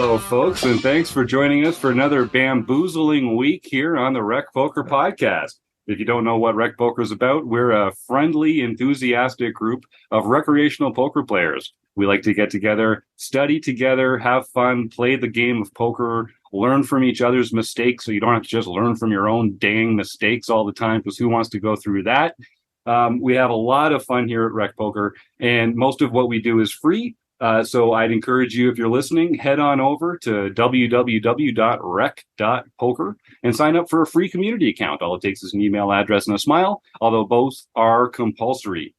Hello, folks, and thanks for joining us for another bamboozling week here on the Rec Poker Podcast. If you don't know what Rec Poker is about, we're a friendly, enthusiastic group of recreational poker players. We like to get together, study together, have fun, play the game of poker, learn from each other's mistakes so you don't have to just learn from your own dang mistakes all the time, because who wants to go through that? We have a lot of fun here at Rec Poker, and most of what we do is free. So I'd encourage you, if you're listening, head on over to www.rec.poker and sign up for a free community account. All it takes is an email address and a smile, although both are compulsory.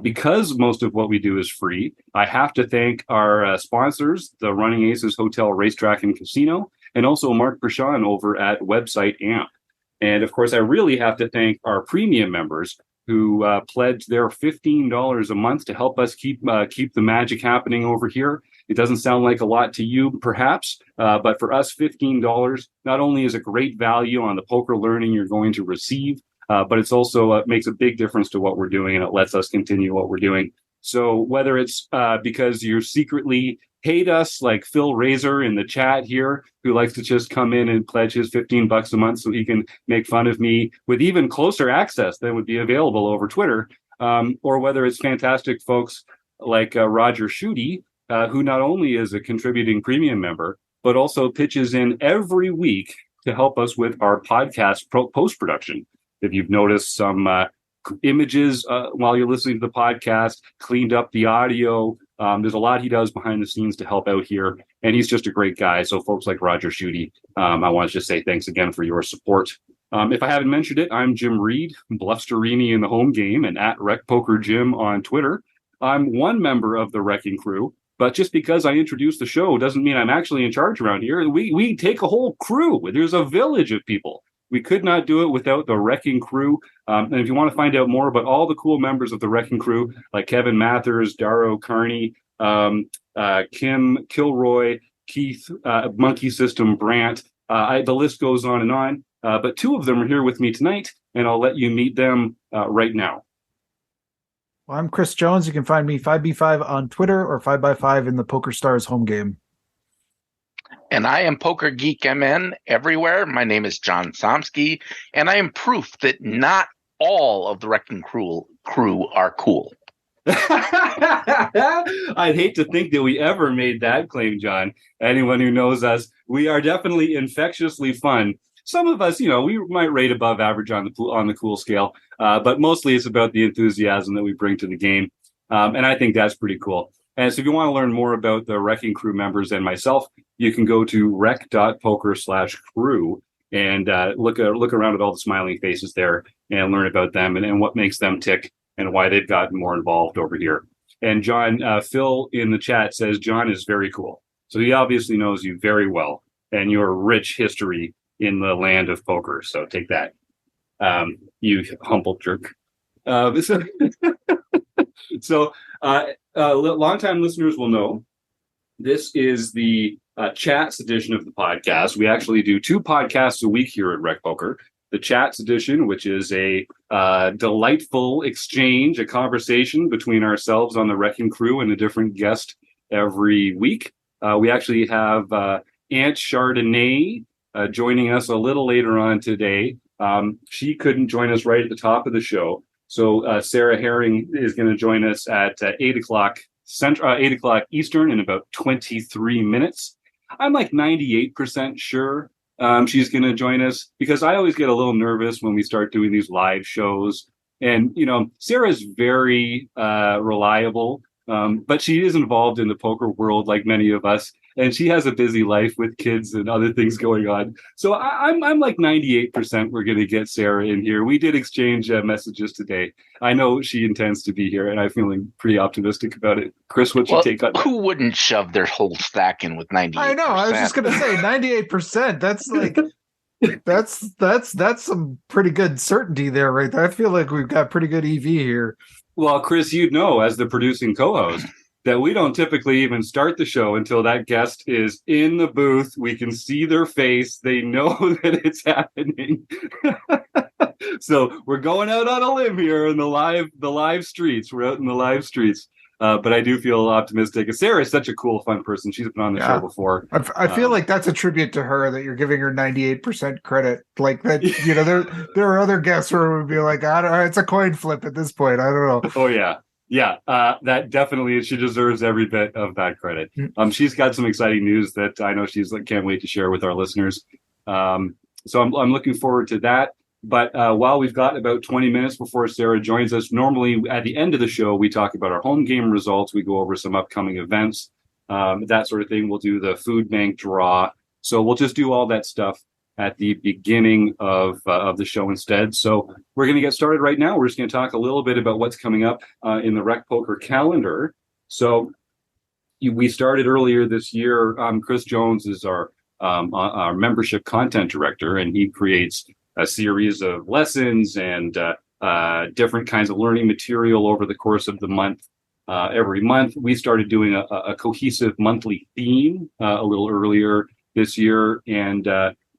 Because most of what we do is free, I have to thank our sponsors, the Running Aces Hotel, Racetrack, and Casino, and also Mark Bershon over at Website AMP. And of course, I really have to thank our premium members who pledged their $15 a month to help us keep the magic happening over here. It doesn't sound like a lot to you, perhaps, but for us, $15 not only is a great value on the poker learning you're going to receive, but it's also makes a big difference to what we're doing, and it lets us continue what we're doing. So whether it's because you secretly hate us, like Phil Razor in the chat here, who likes to just come in and pledge his $15 a month so he can make fun of me with even closer access than would be available over Twitter, or whether it's fantastic folks like Roger Schutte, who not only is a contributing premium member, but also pitches in every week to help us with our podcast post-production. If you've noticed some images while you're listening to the podcast, cleaned up the audio, there's a lot he does behind the scenes to help out here, and he's just a great guy. So folks like Roger Schutte, I want to just say thanks again for your support. If I haven't mentioned it, I'm Jim Reid, Blusterini in the home game, and at Rec Poker Jim on Twitter. I'm one member of the Wrecking Crew, but just because I introduced the show doesn't mean I'm actually in charge around here. We take a whole crew. There's a village of people. We could not do it without the Wrecking Crew. And if you want to find out more about all the cool members of the Wrecking Crew, like Kevin Mathers, Darrow Carney, Kim Kilroy, Keith, Monkey System, Brandt, the list goes on and on. But two of them are here with me tonight, and I'll let you meet them right now. Well, I'm Chris Jones. You can find me 5B5 on Twitter or 5x5 in the Poker Stars home game. And I am Poker Geek MN everywhere. My name is John Somsky, and I am proof that not all of the Wrecking Crew are cool. I'd hate to think that we ever made that claim, John. Anyone who knows us, we are definitely infectiously fun. Some of us, we might rate above average on the cool scale, but mostly it's about the enthusiasm that we bring to the game, and I think that's pretty cool. And so if you want to learn more about the Wrecking Crew members and myself, you can go to rec.poker/crew and look around at all the smiling faces there and learn about them and what makes them tick and why they've gotten more involved over here. And John, Phil in the chat says John is very cool. So he obviously knows you very well and your rich history in the land of poker. So take that, you humble jerk. So longtime listeners will know this is the Chats edition of the podcast. We actually do 2 podcasts a week here at Rec Poker. The Chats edition, which is a delightful exchange, a conversation between ourselves on the Wrecking Crew and a different guest every week. We actually have Aunt Chardonnay joining us a little later on today. She couldn't join us right at the top of the show. So Sarah Herring is going to join us at 8 o'clock Central, 8 o'clock Eastern in about 23 minutes. I'm like 98% sure she's going to join us, because I always get a little nervous when we start doing these live shows. And, Sarah's very reliable, but she is involved in the poker world like many of us. And she has a busy life with kids and other things going on. So I'm like 98% we're going to get Sarah in here. We did exchange messages today. I know she intends to be here, and I'm feeling pretty optimistic about it. Chris, what's your take on that? Who wouldn't shove their whole stack in with 98%? I know. I was just going to say 98%. That's like that's some pretty good certainty there, right there. I feel like we've got pretty good EV here. Well, Chris, you'd know as the producing co-host that we don't typically even start the show until that guest is in the booth. We can see their face. They know that it's happening. So we're going out on a limb here in the live streets. We're out in the live streets. But I do feel optimistic. Sarah is such a cool, fun person. She's been on the show before. I feel like that's a tribute to her that you're giving her 98% credit. Like that, there are other guests where it would be like, I don't know, it's a coin flip at this point. I don't know. Oh yeah. Yeah, that definitely, she deserves every bit of that credit. She's got some exciting news that I know she's can't wait to share with our listeners. So I'm looking forward to that. But while we've got about 20 minutes before Sarah joins us, normally at the end of the show, we talk about our home game results. We go over some upcoming events, that sort of thing. We'll do the food bank draw. So we'll just do all that stuff at the beginning of the show instead. So we're going to get started right now. We're just going to talk a little bit about what's coming up in the Rec Poker calendar. So we started earlier this year. Chris Jones is our membership content director, and he creates a series of lessons and different kinds of learning material over the course of the month. Every month, we started doing a cohesive monthly theme a little earlier this year, and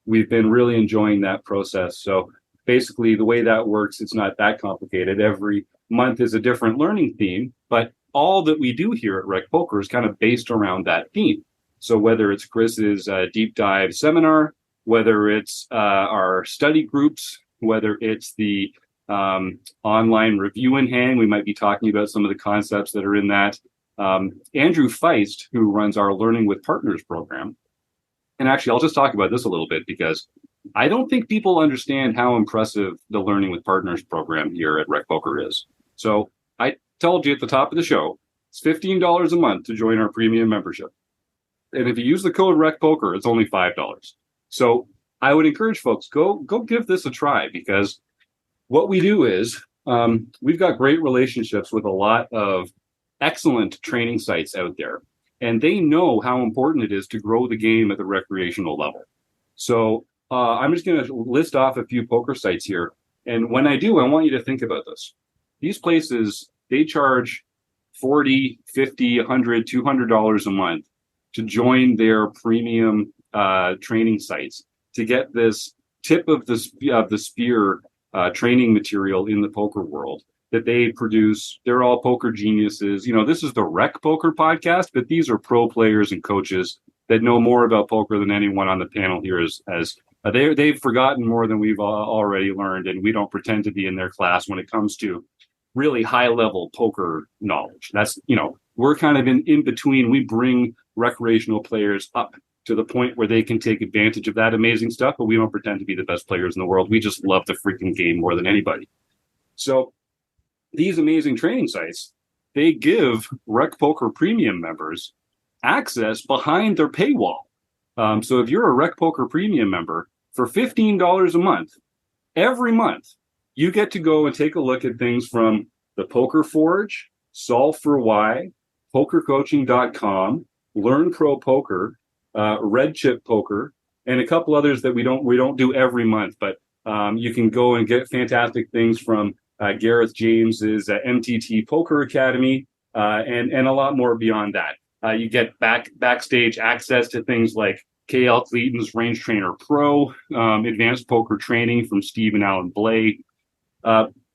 we've been really enjoying that process. So basically, the way that works, it's not that complicated. Every month is a different learning theme, but all that we do here at Rec Poker is kind of based around that theme. So whether it's Chris's deep dive seminar, whether it's our study groups, whether it's the online review in hand, we might be talking about some of the concepts that are in that. Andrew Feist, who runs our Learning with Partners program, and actually, I'll just talk about this a little bit because I don't think people understand how impressive the Learning with Partners program here at Rec Poker is. So I told you at the top of the show, it's $15 a month to join our premium membership. And if you use the code Rec Poker, it's only $5. So I would encourage folks, go give this a try, because what we do is we've got great relationships with a lot of excellent training sites out there, and they know how important it is to grow the game at the recreational level. So I'm just going to list off a few poker sites here. And when I do, I want you to think about this. These places, they charge $40, $50, $100, $200 a month to join their premium training sites to get this tip of the spear training material in the poker world that they produce. They're all poker geniuses. This is the Rec Poker podcast, but these are pro players and coaches that know more about poker than anyone on the panel here they've forgotten more than we've already learned, and we don't pretend to be in their class when it comes to really high level poker knowledge. That's, we're kind of in between. We bring recreational players up to the point where they can take advantage of that amazing stuff, but we don't pretend to be the best players in the world. We just love the freaking game more than anybody. So these amazing training sites, they give Rec Poker Premium members access behind their paywall. So if you're a Rec Poker Premium member, for $15 a month, every month, you get to go and take a look at things from the Poker Forge, Solve for Why, PokerCoaching.com, Learn Pro Poker, Red Chip Poker, and a couple others that we don't do every month. But you can go and get fantastic things from Gareth James's MTT Poker Academy, and a lot more beyond that. You get backstage access to things like KL Clayton's Range Trainer Pro, advanced poker training from Steve and Alan Blay.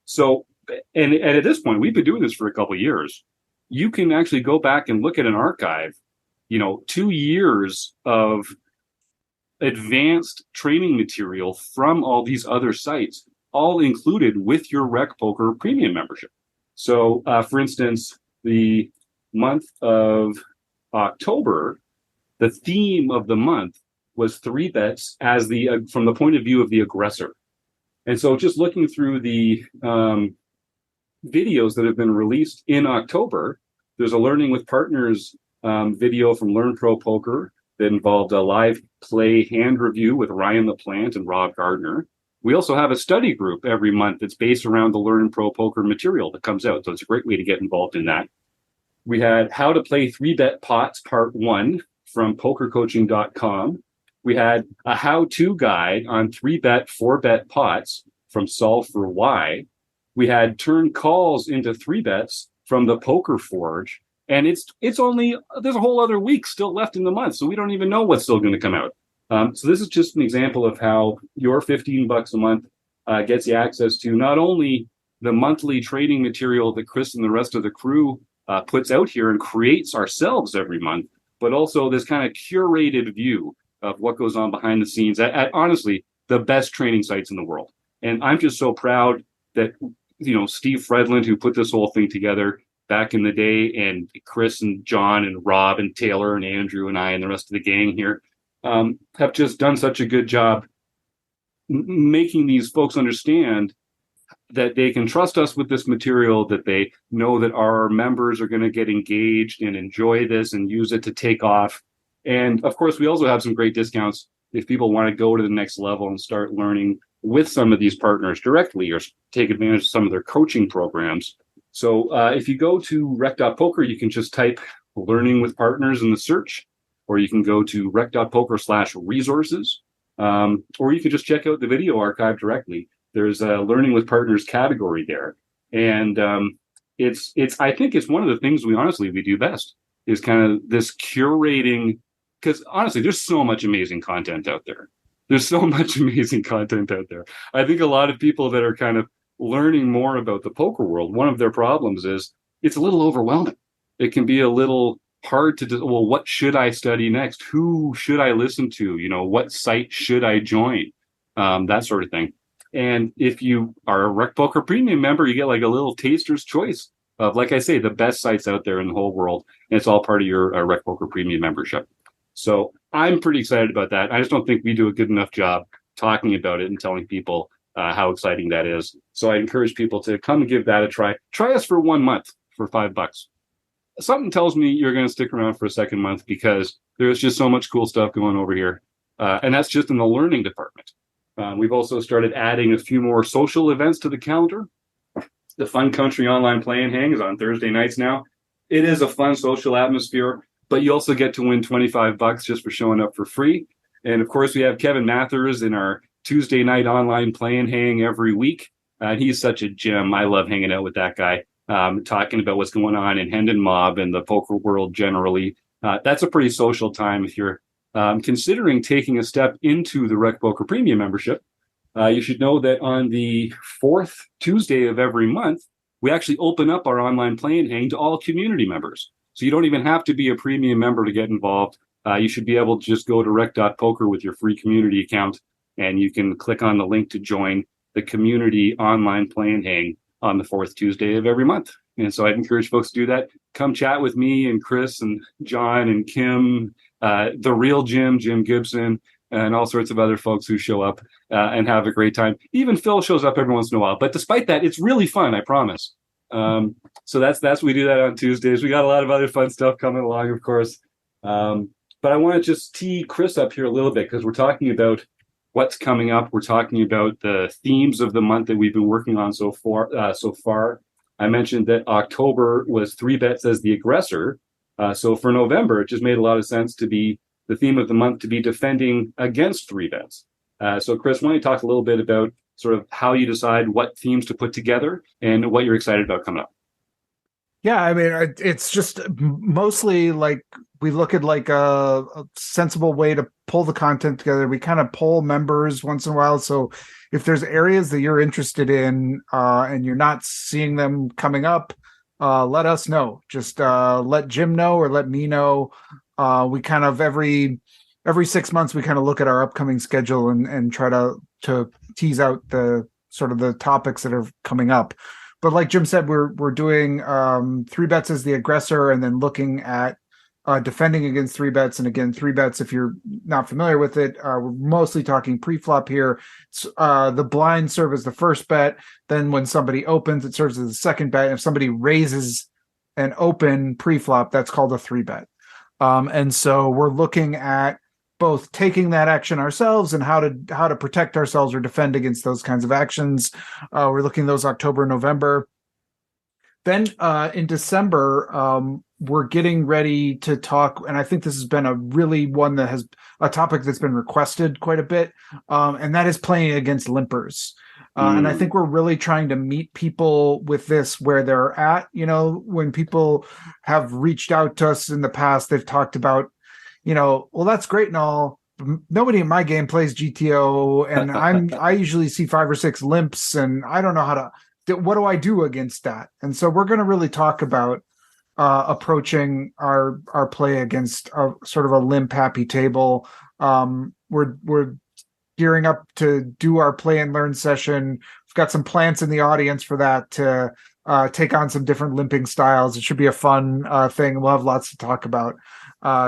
So at this point, we've been doing this for a couple of years. You can actually go back and look at an archive, 2 years of advanced training material from all these other sites, all included with your Rec Poker Premium membership. So, for instance, the month of October, the theme of the month was 3 bets as from the point of view of the aggressor. And so just looking through the videos that have been released in October, there's a Learning with Partners video from Learn Pro Poker that involved a live play hand review with Ryan LaPlante and Rob Gardner. We also have a study group every month that's based around the Learn Pro Poker material that comes out. So it's a great way to get involved in that. We had How to Play 3-Bet Pots Part 1 from PokerCoaching.com. We had a how-to guide on 3-bet, 4-bet pots from Solve for Why. We had Turn Calls into 3-bets from the Poker Forge. And it's only, there's a whole other week still left in the month, so we don't even know what's still going to come out. So this is just an example of how your $15 a month gets you access to not only the monthly training material that Chris and the rest of the crew puts out here and creates ourselves every month, but also this kind of curated view of what goes on behind the scenes at honestly the best training sites in the world. And I'm just so proud that, Steve Fredland, who put this whole thing together back in the day, and Chris and John and Rob and Taylor and Andrew and I and the rest of the gang here have just done such a good job making these folks understand that they can trust us with this material, that they know that our members are going to get engaged and enjoy this and use it to take off. And of course, we also have some great discounts if people want to go to the next level and start learning with some of these partners directly or take advantage of some of their coaching programs. So if you go to rec.poker, you can just type learning with partners in the search, or you can go to rec.poker/resources, or you can just check out the video archive directly. There's a learning with partners category there. And I think it's one of the things we do best is kind of this curating, because honestly, there's so much amazing content out there. I think a lot of people that are kind of learning more about the poker world, one of their problems is it's a little overwhelming. It can be a little hard to, well, what should I study next? Who should I listen to? What site should I join? That sort of thing. And if you are a Rec Poker Premium member, you get like a little taster's choice of, like I say, the best sites out there in the whole world. And it's all part of your Rec Poker Premium membership. So I'm pretty excited about that. I just don't think we do a good enough job talking about it and telling people how exciting that is. So I encourage people to come and give that a try. Try us for 1 month for $5. Something tells me you're going to stick around for a second month because there's just so much cool stuff going over here. And that's just in the learning department. We've also started adding a few more social events to the calendar. The Fun Country Online Play and Hang is on Thursday nights now. It is a fun social atmosphere, but you also get to win $25 just for showing up for free. And of course, we have Kevin Mathers in our Tuesday night online play and hang every week. He's such a gem. I love hanging out with that guy, talking about what's going on in Hendon Mob and the poker world generally. That's a pretty social time if you're considering taking a step into the Rec Poker Premium membership. You should know that on the fourth Tuesday of every month, we actually open up our online play and hang to all community members. So you don't even have to be a premium member to get involved. You should be able to just go to rec.poker with your free community account, and you can click on the link to join the community online play and hang on the fourth Tuesday of every month. And so I'd encourage folks to do that. Come chat with me and Chris and John and Kim, the real Jim Gibson, and all sorts of other folks who show up and have a great time. Even Phil shows up every once in a while. But despite that, it's really fun, I promise. So that's we do that on Tuesdays. We got a lot of other fun stuff coming along, of course. But I want to just tee Chris up here a little bit because we're talking about what's coming up. We're talking about the themes of the month that we've been working on so far. I mentioned that October was 3 bets as the aggressor. So for November, it just made a lot of sense to be the theme of the month to be defending against 3 bets. So Chris, why don't you talk a little bit about sort of how you decide what themes to put together and what you're excited about coming up? Yeah, I mean, it's just mostly like we look at like a sensible way to pull the content together. We kind of poll members once in a while. So if there's areas that you're interested in and you're not seeing them coming up, let us know. Just let Jim know or let me know. We kind of every 6 months we kind of look at our upcoming schedule and try to tease out the sort of the topics that are coming up. But like Jim said, we're doing 3 bets as the aggressor, and then looking at defending against 3 bets. And again, 3 bets, if you're not familiar with it, we're mostly talking pre-flop here. The blind serve as the first bet. Then when somebody opens, it serves as the second bet. If somebody raises an open pre-flop, that's called a 3 bet. And so we're looking at both taking that action ourselves and how to protect ourselves or defend against those kinds of actions. We're looking at those October, November. Then in December, we're getting ready to talk, and I think this has been a really one that has a topic that's been requested quite a bit, and that is playing against limpers. And I think we're really trying to meet people with this where they're at. When people have reached out to us in the past, they've talked about, well, that's great and all. Nobody in my game plays GTO, and I usually see 5 or 6 limps, and I don't know what do I do against that? And so we're going to really talk about approaching our play against a sort of a limp happy table. We're gearing up to do our play and learn session. We've got some plants in the audience for that to take on some different limping styles. It should be a fun thing. We'll have lots to talk about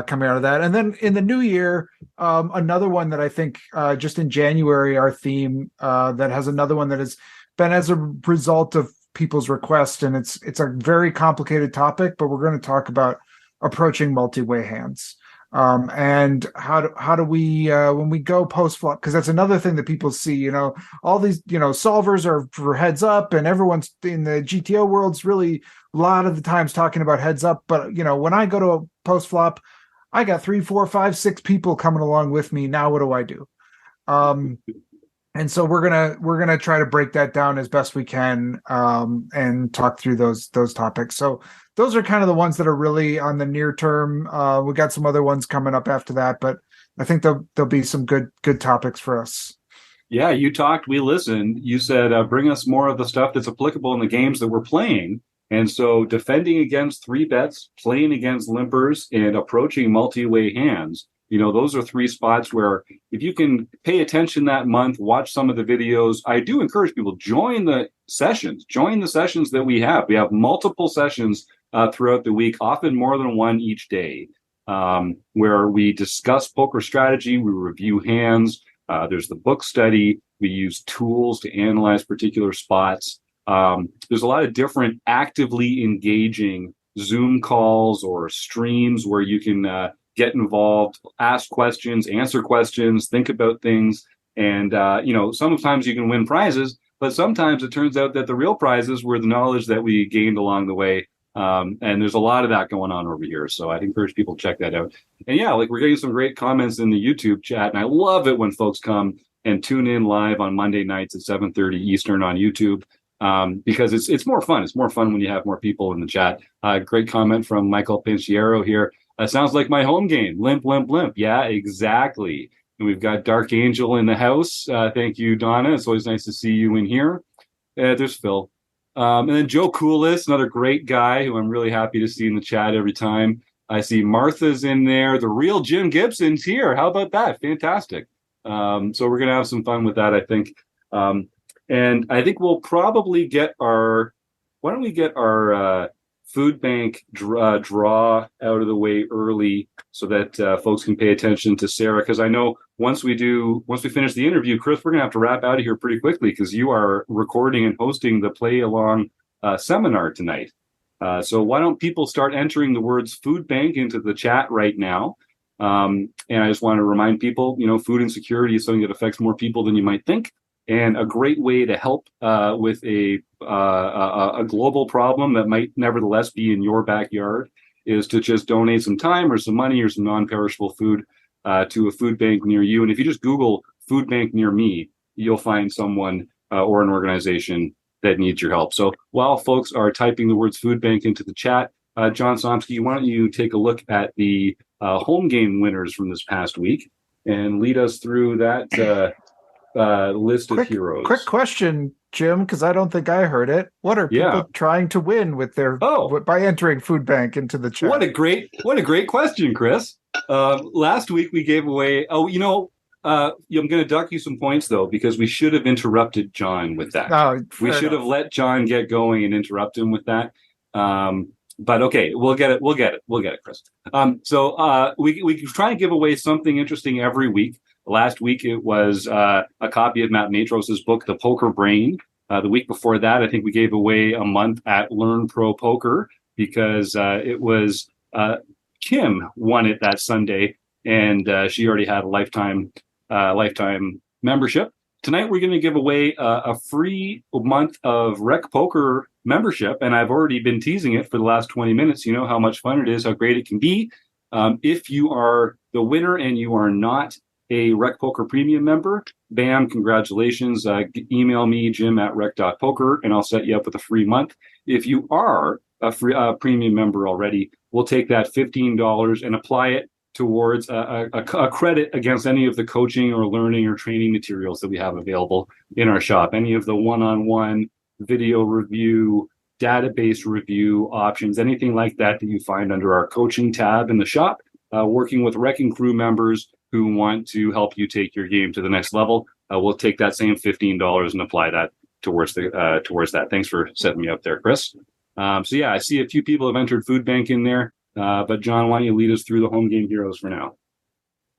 coming out of that. And then in the new year, another one that I think just in January, our theme that has another one that has been as a result of people's request, and it's a very complicated topic, but we're going to talk about approaching multi-way hands. And how do we when we go post flop, because that's another thing that people see, all these solvers are for heads up, and everyone's in the GTO world's really a lot of the times talking about heads up, but when I go to a post flop, I got 3, 4, 5, 6 people coming along with me. Now what do I do? And so we're gonna try to break that down as best we can, and talk through those topics. So those are kind of the ones that are really on the near term. We got some other ones coming up after that, but I think there'll be some good topics for us. Yeah, you talked, we listened. You said bring us more of the stuff that's applicable in the games that we're playing. And so defending against 3 bets, playing against limpers, and approaching multi-way hands. Those are 3 spots where if you can pay attention that month, watch some of the videos. I do encourage people, join the sessions that we have. We have multiple sessions throughout the week, often more than one each day, where we discuss poker strategy, we review hands. There's the book study. We use tools to analyze particular spots. There's a lot of different actively engaging Zoom calls or streams where you can get involved, ask questions, answer questions, think about things. And, sometimes you can win prizes, but sometimes it turns out that the real prizes were the knowledge that we gained along the way. And there's a lot of that going on over here. So I'd encourage people to check that out. And yeah, we're getting some great comments in the YouTube chat. And I love it when folks come and tune in live on Monday nights at 7:30 Eastern on YouTube. Because it's more fun. It's more fun when you have more people in the chat. Great comment from Michael Pinciero here. Sounds like my home game. Limp, limp, limp. Yeah, exactly. And we've got Dark Angel in the house. Thank you, Donna. It's always nice to see you in here. There's Phil. And then Joe Coolis, another great guy who I'm really happy to see in the chat every time. I see Martha's in there. The real Jim Gibson's here. How about that? Fantastic. So we're going to have some fun with that, I think. And I think we'll probably get why don't we get our food bank draw out of the way early so that folks can pay attention to Sarah. Because I know once we finish the interview, Chris, we're going to have to wrap out of here pretty quickly because you are recording and hosting the Play Along seminar tonight. So why don't people start entering the words food bank into the chat right now? And I just want to remind people, food insecurity is something that affects more people than you might think. And a great way to help with a global problem that might nevertheless be in your backyard is to just donate some time or some money or some non-perishable food to a food bank near you. And if you just Google food bank near me, you'll find someone or an organization that needs your help. So while folks are typing the words food bank into the chat, John Somsky, why don't you take a look at the home game winners from this past week and lead us through that list of heroes. Quick question, Jim, because I don't think I heard it. What are people trying to win with their by entering food bank into the chat? What a great question, Chris. Last week we gave away. I'm going to duck you some points though because we should have interrupted John with that. We should have let John get going and interrupt him with that. But okay, we'll get it, Chris. So we try and give away something interesting every week. Last week, it was a copy of Matt Matros's book, The Poker Brain. The week before that, I think we gave away a month at Learn Pro Poker because it was Kim won it that Sunday, and she already had a lifetime membership. Tonight, we're going to give away a free month of Rec Poker membership, and I've already been teasing it for the last 20 minutes. You know how much fun it is, how great it can be. If you are the winner and you are not a Rec Poker Premium member, bam, congratulations. Email me, jim@rec.poker, and I'll set you up with a free month. If you are a free premium member already, we'll take that $15 and apply it towards a credit against any of the coaching or learning or training materials that we have available in our shop. Any of the one-on-one video review, database review options, anything like that you find under our coaching tab in the shop, working with Wrecking Crew members who want to help you take your game to the next level. We'll take that same $15 and apply that towards that. Thanks for setting me up there, Chris. So yeah, I see a few people have entered Food Bank in there, but John, why don't you lead us through the home game heroes for now?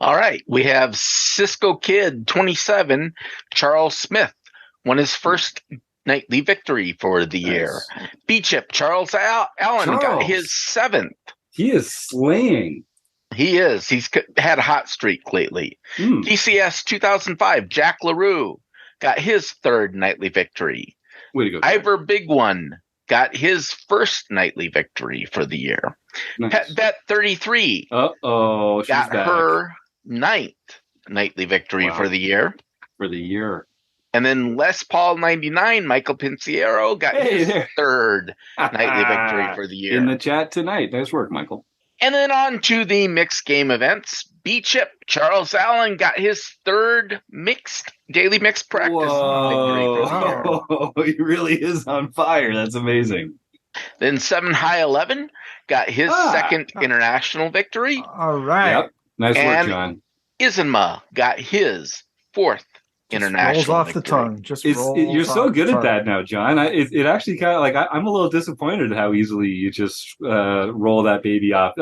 All right, we have Cisco Kid 27, Charles Smith won his first nightly victory for the year. B-Chip Charles Allen got his 7th. He is slaying. He is. He's had a hot streak lately. DCS 2005, Jack LaRue got his 3rd nightly victory. Way to go, Ivor Big One got his first nightly victory for the year. Nice. Pet Bet 33 got back. Her 9th nightly victory for the year. And then Les Paul 99, Michael Pinciero got his 3rd nightly victory for the year. In the chat tonight. Nice work, Michael. And then on to the mixed game events. B-Chip Charles Allen got his 3rd daily mixed practice victory for the year. He really is on fire. That's amazing. Then 7 High 11 got his 2nd international victory. All right. Yep. Nice work, John. Izinma got his 4th international rolls off victory. the tongue. You're so good at that now, John. It actually kind of like I'm a little disappointed how easily you just roll that baby off.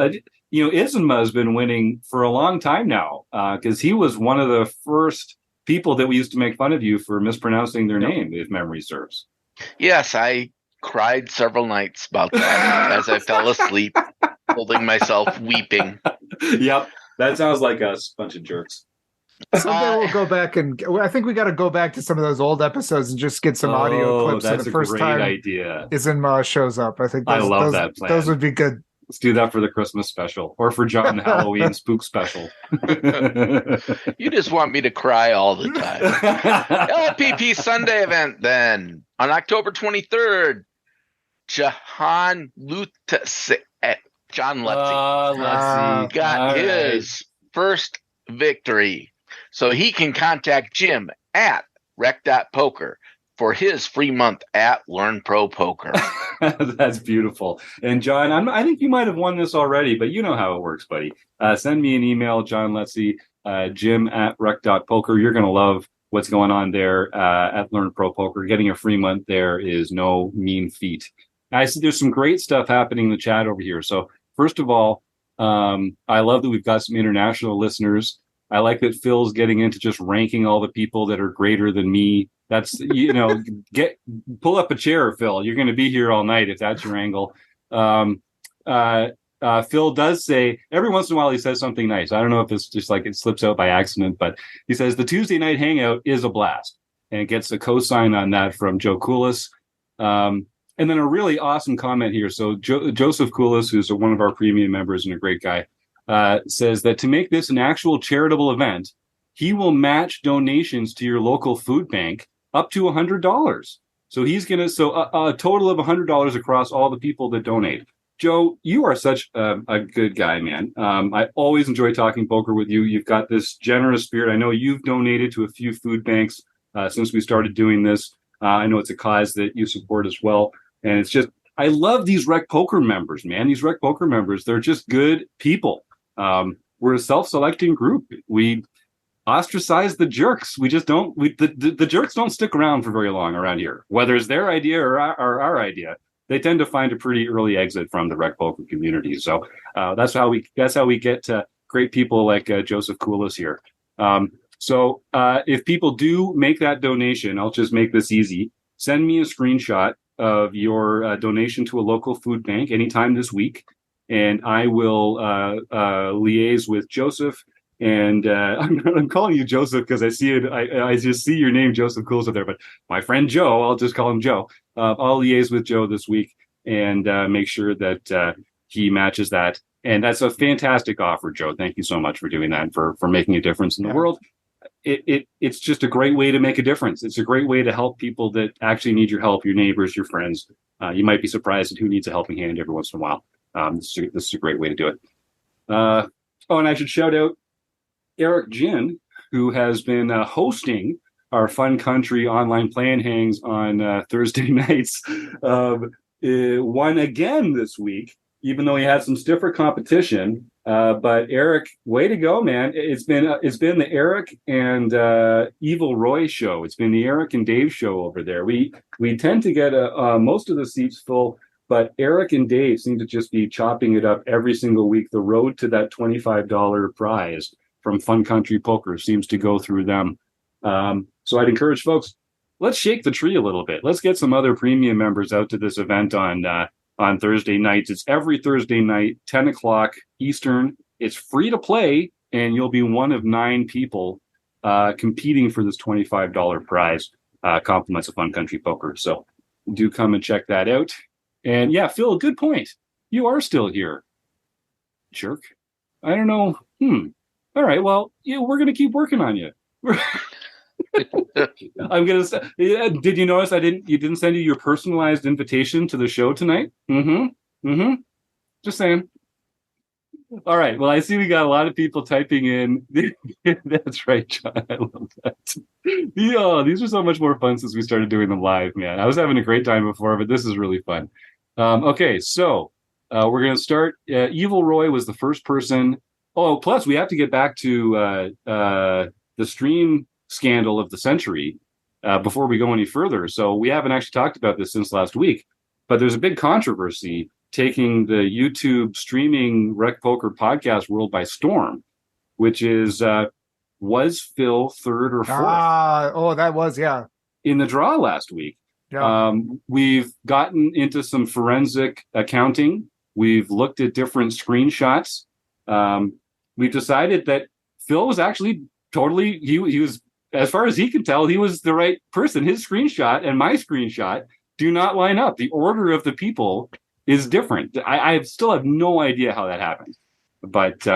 Izinma has been winning for a long time now because he was one of the first people that we used to make fun of you for mispronouncing their name, if memory serves. Yes, I cried several nights about that as I fell asleep, holding myself, weeping. Yep, that sounds like us, bunch of jerks. Someday we'll go back and I think we got to go back to some of those old episodes and just get some audio clips of the first time Izinma shows up. I think I love that plan. Those would be good. Let's do that for the Christmas special or for John the Halloween spook special. You just want me to cry all the time. LPP Sunday event then on October 23rd. John Lutz got his first victory. So he can contact Jim at rec.poker for his free month at Learn Pro Poker. That's beautiful. And John, I think you might have won this already, but you know how it works, buddy. Send me an email, John Letzi, Jim at rec.poker. You're going to love what's going on there at Learn Pro Poker. Getting a free month there is no mean feat. I see there's some great stuff happening in the chat over here. So first of all, I love that we've got some international listeners. I like that Phil's getting into just ranking all the people that are greater than me. That's, pull up a chair, Phil. You're going to be here all night if that's your angle. Phil does say, every once in a while he says something nice. I don't know if it's just like it slips out by accident, but he says the Tuesday night hangout is a blast. And it gets a cosign on that from Joe Koulis. And then a really awesome comment here. So Joseph Koulis, who's one of our premium members and a great guy, says that to make this an actual charitable event, he will match donations to your local food bank up to $100. So he's going to, a total of $100 across all the people that donate. Joe, you are such a good guy, man. I always enjoy talking poker with you. You've got this generous spirit. I know you've donated to a few food banks since we started doing this. I know it's a cause that you support as well. And it's just, I love these Rec Poker members, man. These Rec Poker members, they're just good people. We're a self-selecting group. We ostracize the jerks. We just don't, the jerks don't stick around for very long around here, whether it's their idea or our idea. They tend to find a pretty early exit from the Rec Poker community. So that's how we get to great people like Joseph Koulis here. So if people do make that donation, I'll just make this easy. Send me a screenshot of your donation to a local food bank anytime this week, and I will liaise with Joseph. And I'm calling you Joseph because I see it. I just see your name, Joseph Koulis, up there. But my friend Joe, I'll just call him Joe. I'll liaise with Joe this week and make sure that he matches that. And that's a fantastic offer, Joe. Thank you so much for doing that and for making a difference in the world. It's just a great way to make a difference. It's a great way to help people that actually need your help, your neighbors, your friends. You might be surprised at who needs a helping hand every once in a while. This is a great way to do it. And I should shout out Eric Jin, who has been hosting our Fun Country online plan hangs on Thursday nights. won again this week, even though he had some stiffer competition. But Eric, way to go, man! It's been the Eric and Evil Roy show. It's been the Eric and Dave show over there. We tend to get most of the seats full, but Eric and Dave seem to just be chopping it up every single week. The road to that $25 prize from Fun Country Poker seems to go through them. So I'd encourage folks, let's shake the tree a little bit. Let's get some other premium members out to this event on Thursday nights. It's every Thursday night, 10 o'clock Eastern. It's free to play, and you'll be one of 9 people competing for this $25 prize, compliments of Fun Country Poker. So do come and check that out. And yeah, Phil, good point. You are still here. Jerk. I don't know. All right, well, yeah, we're going to keep working on you. I'm gonna say. Did you notice you didn't send you your personalized invitation to the show tonight? Just saying. All right. Well, I see we got a lot of people typing in. That's right, John. I love that. These are so much more fun since we started doing them live, man. I was having a great time before, but this is really fun. Okay, so we're gonna start. Evil Roy was the first person. Oh, plus we have to get back to the stream scandal of the century before we go any further. So we haven't actually talked about this since last week, but there's a big controversy taking the YouTube streaming Rec Poker podcast world by storm, which is was Phil third or fourth? That was, yeah, in the draw last week. Yeah. We've gotten into some forensic accounting. We've looked at different screenshots. We've decided that Phil was actually totally, he was, as far as he can tell, he was the right person. His screenshot and my screenshot do not line up. The order of the people is different. I still have no idea how that happened. But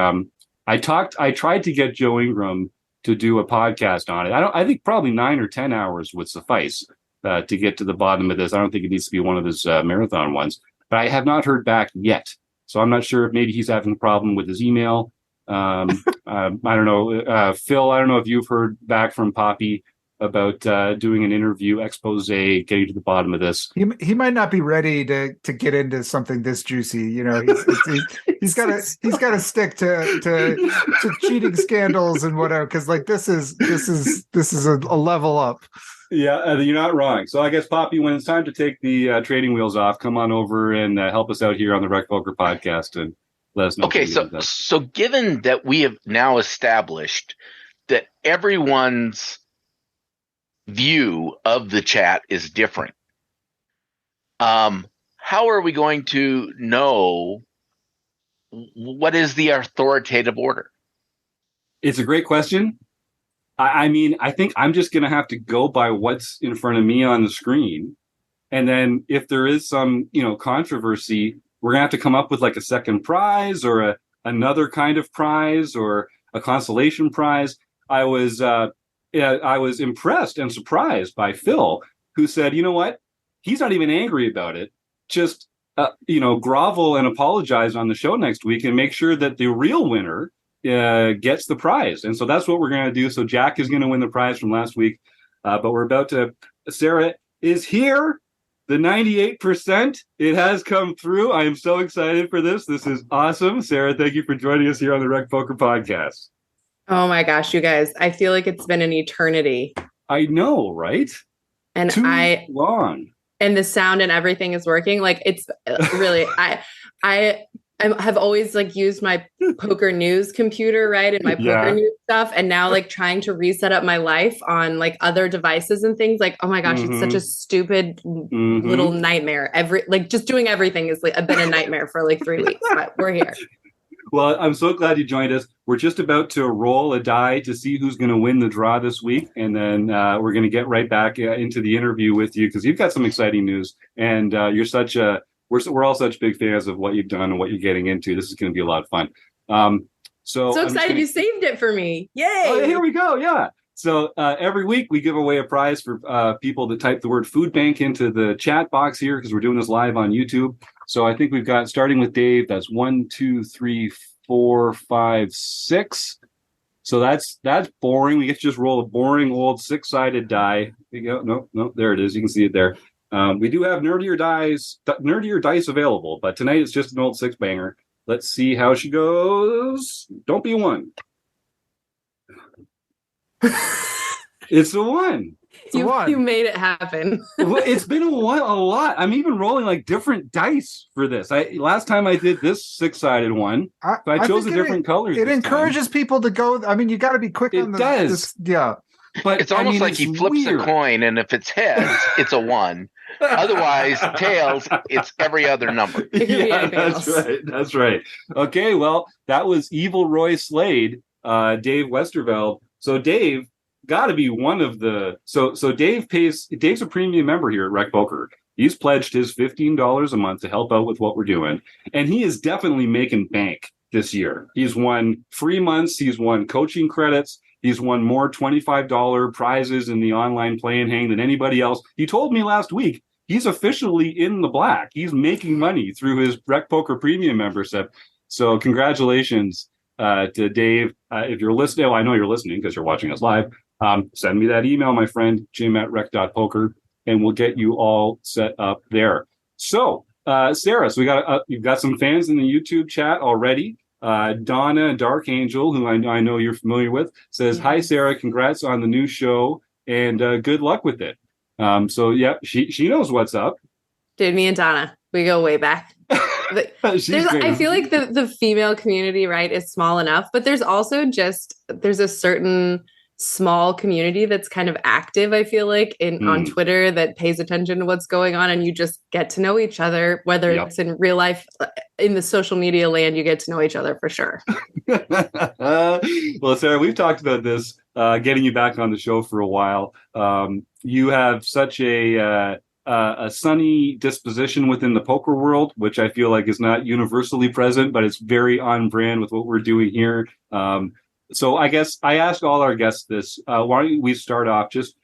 I tried to get Joe Ingram to do a podcast on it. I think probably 9 or 10 hours would suffice to get to the bottom of this. I don't think it needs to be one of his marathon ones. But I have not heard back yet. So I'm not sure if maybe he's having a problem with his email. I don't know. Phil, I don't know if you've heard back from Poppy about doing an interview expose, getting to the bottom of this. He might not be ready to get into something this juicy. You know, he's got to stick to cheating scandals and whatever, because like this is a level up. Yeah, you're not wrong. So I guess, Poppy, when it's time to take the training wheels off, come on over and help us out here on the Rec Poker podcast and let us know. Okay, so given that we have now established that everyone's view of the chat is different, how are we going to know what is the authoritative order? It's a great question. I mean, I think I'm just going to have to go by what's in front of me on the screen. And then if there is some, controversy, we're going to have to come up with like a second prize or another kind of prize or a consolation prize. I was impressed and surprised by Phil, who said, you know what? He's not even angry about it. Just, grovel and apologize on the show next week and make sure that the real winner gets the prize. And so that's what we're going to do. So Jack is going to win the prize from last week. But we're about to, Sarah is here. The 98%, it has come through. I am so excited for this. This is awesome. Sarah, thank you for joining us here on the Rec Poker podcast. Oh my gosh, you guys. I feel like it's been an eternity. I know, right? And Too long. And the sound and everything is working. Like it's really, I have always like used my poker news computer, right? And my poker news stuff. And now like trying to reset up my life on like other devices and things like, oh my gosh, it's such a stupid little nightmare. Just doing everything has like been a nightmare for like 3 weeks, but we're here. Well, I'm so glad you joined us. We're just about to roll a die to see who's going to win the draw this week. And then we're going to get right back into the interview with you because you've got some exciting news. And you're such a, we're all such big fans of what you've done and what you're getting into. This is going to be a lot of fun. So excited you saved it for me. Yay. Oh, here we go. Yeah. So every week we give away a prize for people that type the word food bank into the chat box here because we're doing this live on YouTube. So I think we've got, starting with Dave, that's 1, 2, 3, 4, 5, 6. So that's boring. We get to just roll a boring old 6-sided die. There you go. No, there it is. You can see it there. We do have nerdier dice available, but tonight it's just an old six banger. Let's see how she goes. Don't be a one. It's a one. You made it happen. Well, it's been a lot. I'm even rolling like different dice for this. Last time I did this 6-sided one, I chose a different color. It encourages people to go. I mean, you got to be quick on the. It does. Yeah. But it's almost like he flips a coin, and if it's heads, it's a one. Otherwise, tails, it's every other number. Yeah, that's right. Okay, well, that was Evil Roy Slade, Dave Westerveld. So Dave got to be one of the. So Dave's a premium member here at Rec Poker. He's pledged his $15 a month to help out with what we're doing, and he is definitely making bank this year. He's won free months. He's won coaching credits. He's won more $25 prizes in the online play and hang than anybody else. He told me last week he's officially in the black. He's making money through his Rec Poker Premium membership. So congratulations to Dave. If you're listening, well, I know you're listening because you're watching us live. Send me that email, my friend, jim@rec.poker, and we'll get you all set up there. So, Sarah, so you've got some fans in the YouTube chat already. Donna Dark Angel, who I know you're familiar with, says, Yes. Hi, Sarah. Congrats on the new show and good luck with it. So, yeah, she knows what's up. Dude, me and Donna, we go way back. I feel like the female community, right, is small enough, but there's also there's a certain small community that's kind of active, I feel like, on Twitter that pays attention to what's going on, and you just get to know each other, whether it's in real life, in the social media land, you get to know each other for sure. Well, Sarah, we've talked about this, getting you back on the show for a while. You have such a sunny disposition within the poker world, which I feel like is not universally present, but it's very on brand with what we're doing here. So I guess I ask all our guests this. Why don't we start off just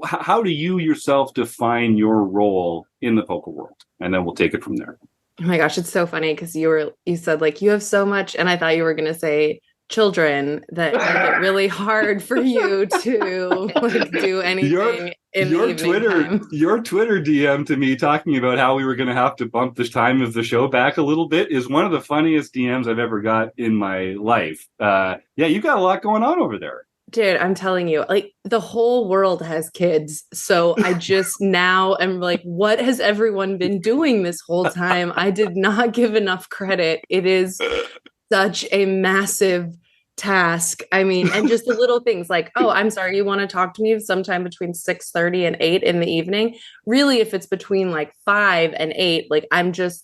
how do you yourself define your role in the poker world? And then we'll take it from there. Oh my gosh, it's so funny because you said like you have so much, and I thought you were going to say children that make it really hard for you to like do anything in the evening time. Your Twitter DM to me talking about how we were going to have to bump the time of the show back a little bit is one of the funniest DMs I've ever got in my life. Yeah, you've got a lot going on over there. Dude, I'm telling you, like the whole world has kids. So I just now am like, what has everyone been doing this whole time? I did not give enough credit. It is such a massive task. I mean, and just the little things like, oh, I'm sorry, you want to talk to me sometime between 6:30 and 8 in the evening. Really, if it's between like 5 and 8, like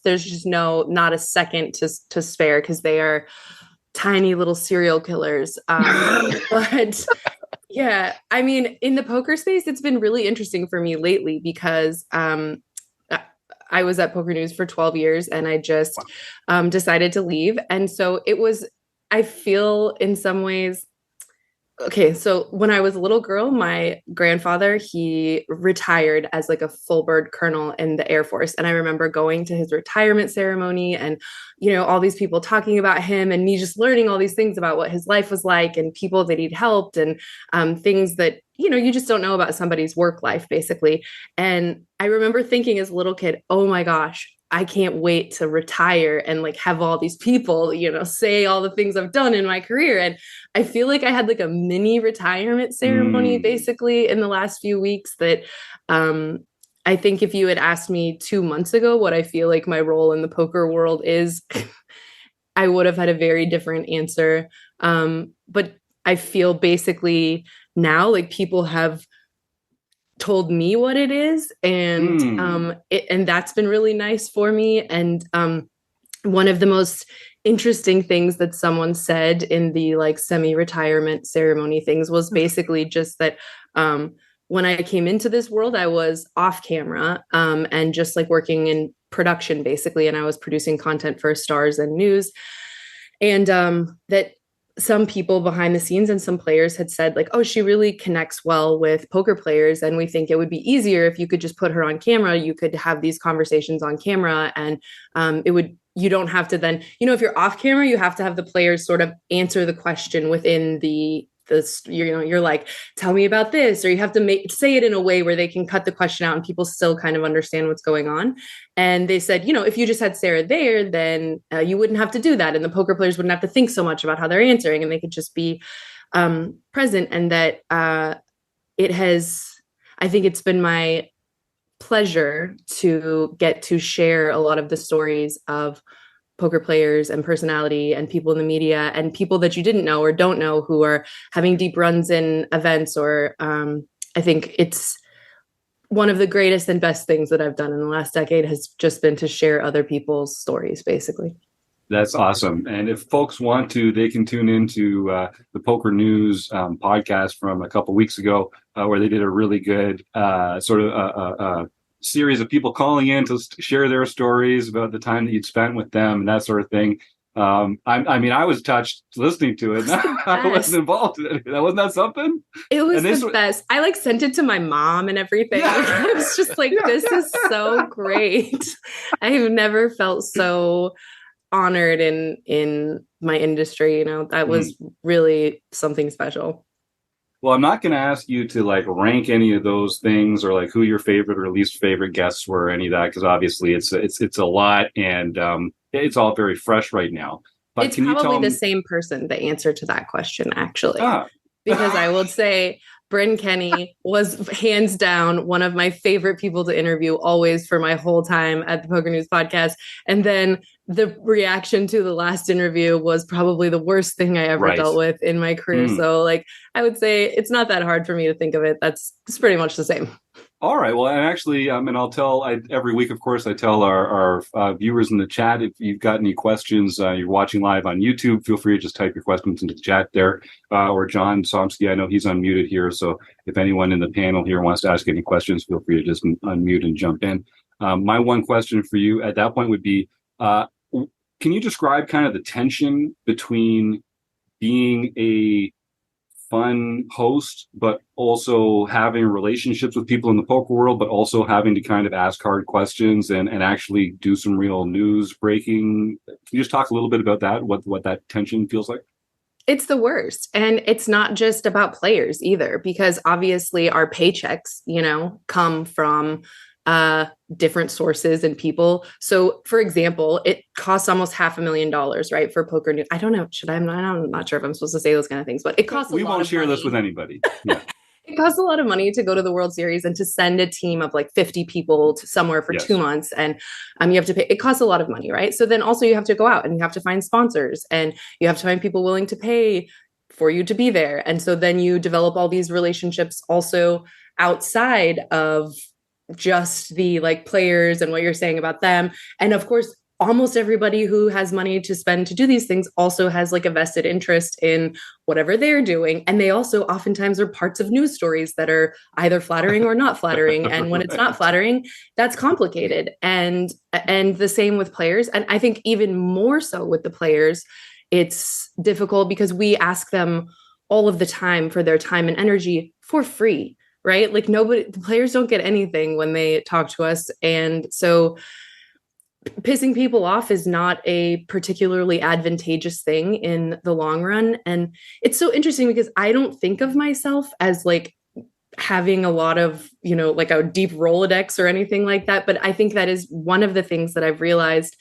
there's just not a second to spare because they are tiny little serial killers. But yeah, I mean, in the poker space, it's been really interesting for me lately because I was at Poker News for 12 years and I just decided to leave. And so I feel in some ways, okay, so when I was a little girl, my grandfather, he retired as like a full bird colonel in the Air Force. And I remember going to his retirement ceremony and, all these people talking about him and me just learning all these things about what his life was like and people that he'd helped and things that, you just don't know about somebody's work life, basically. And I remember thinking as a little kid, oh my gosh, I can't wait to retire and like have all these people, say all the things I've done in my career. And I feel like I had like a mini retirement ceremony basically in the last few weeks that I think if you had asked me 2 months ago what I feel like my role in the poker world is, I would have had a very different answer. But I feel basically now like people have told me what it is, and and that's been really nice for me. And one of the most interesting things that someone said in the like semi-retirement ceremony things was basically just that when I came into this world, I was off camera and just like working in production basically, and I was producing content for Stars and News, and that some people behind the scenes and some players had said like, oh, she really connects well with poker players. And we think it would be easier if you could just put her on camera. You could have these conversations on camera and you don't have to then, if you're off camera, you have to have the players sort of answer the question within the this, you're like, tell me about this, or you have to say it in a way where they can cut the question out and people still kind of understand what's going on. And they said, if you just had Sarah there, then you wouldn't have to do that. And the poker players wouldn't have to think so much about how they're answering, and they could just be present. And that I think it's been my pleasure to get to share a lot of the stories of poker players and personality and people in the media and people that you didn't know or don't know who are having deep runs in events. Or I think it's one of the greatest and best things that I've done in the last decade has just been to share other people's stories, basically. That's awesome. And if folks want to, they can tune into the Poker News podcast from a couple weeks ago, where they did a really good sort of series of people calling in to share their stories about the time that you'd spent with them and that sort of thing. I was touched listening to it. I wasn't involved in it. Wasn't that something? It was the best. I sent it to my mom and everything. Yeah. I was just like, this is so great. I have never felt so honored in my industry. That was really something special. Well, I'm not going to ask you to rank any of those things or who your favorite or least favorite guests were, or any of that, because obviously it's a lot, and it's all very fresh right now. But it's probably the same person, the answer to that question, actually. Because I will say Bryn Kenny was hands down one of my favorite people to interview always for my whole time at the Poker News podcast. And then the reaction to the last interview was probably the worst thing I ever dealt with in my career. So I would say it's not that hard for me to think of it. It's pretty much the same. All right. Well, and actually, and I'll tell every week, of course, I tell our viewers in the chat, if you've got any questions, you're watching live on YouTube, feel free to just type your questions into the chat there. Or John Somsky, I know he's unmuted here. So if anyone in the panel here wants to ask any questions, feel free to just unmute and jump in. My one question for you at that point would be, can you describe kind of the tension between being a fun host, but also having relationships with people in the poker world, but also having to kind of ask hard questions and actually do some real news breaking? Can you just talk a little bit about that, what that tension feels like? It's the worst. And it's not just about players either, because obviously our paychecks, come from different sources and people. So for example, it costs almost $500,000, right? For Poker News. I don't know. I'm not sure if I'm supposed to say those kind of things, but it costs we won't share this with anybody. Yeah. It costs a lot of money to go to the World Series and to send a team of 50 people to somewhere for 2 months. And you have to pay, it costs a lot of money, right? So then also you have to go out and you have to find sponsors and you have to find people willing to pay for you to be there. And so then you develop all these relationships also outside of just the players and what you're saying about them. And of course, almost everybody who has money to spend to do these things also has a vested interest in whatever they're doing. And they also oftentimes are parts of news stories that are either flattering or not flattering. And when it's not flattering, that's complicated. And the same with players. And I think even more so with the players, it's difficult because we ask them all of the time for their time and energy for free. Right? The players don't get anything when they talk to us. And so pissing people off is not a particularly advantageous thing in the long run. And it's so interesting because I don't think of myself as having a lot of, a deep Rolodex or anything like that. But I think that is one of the things that I've realized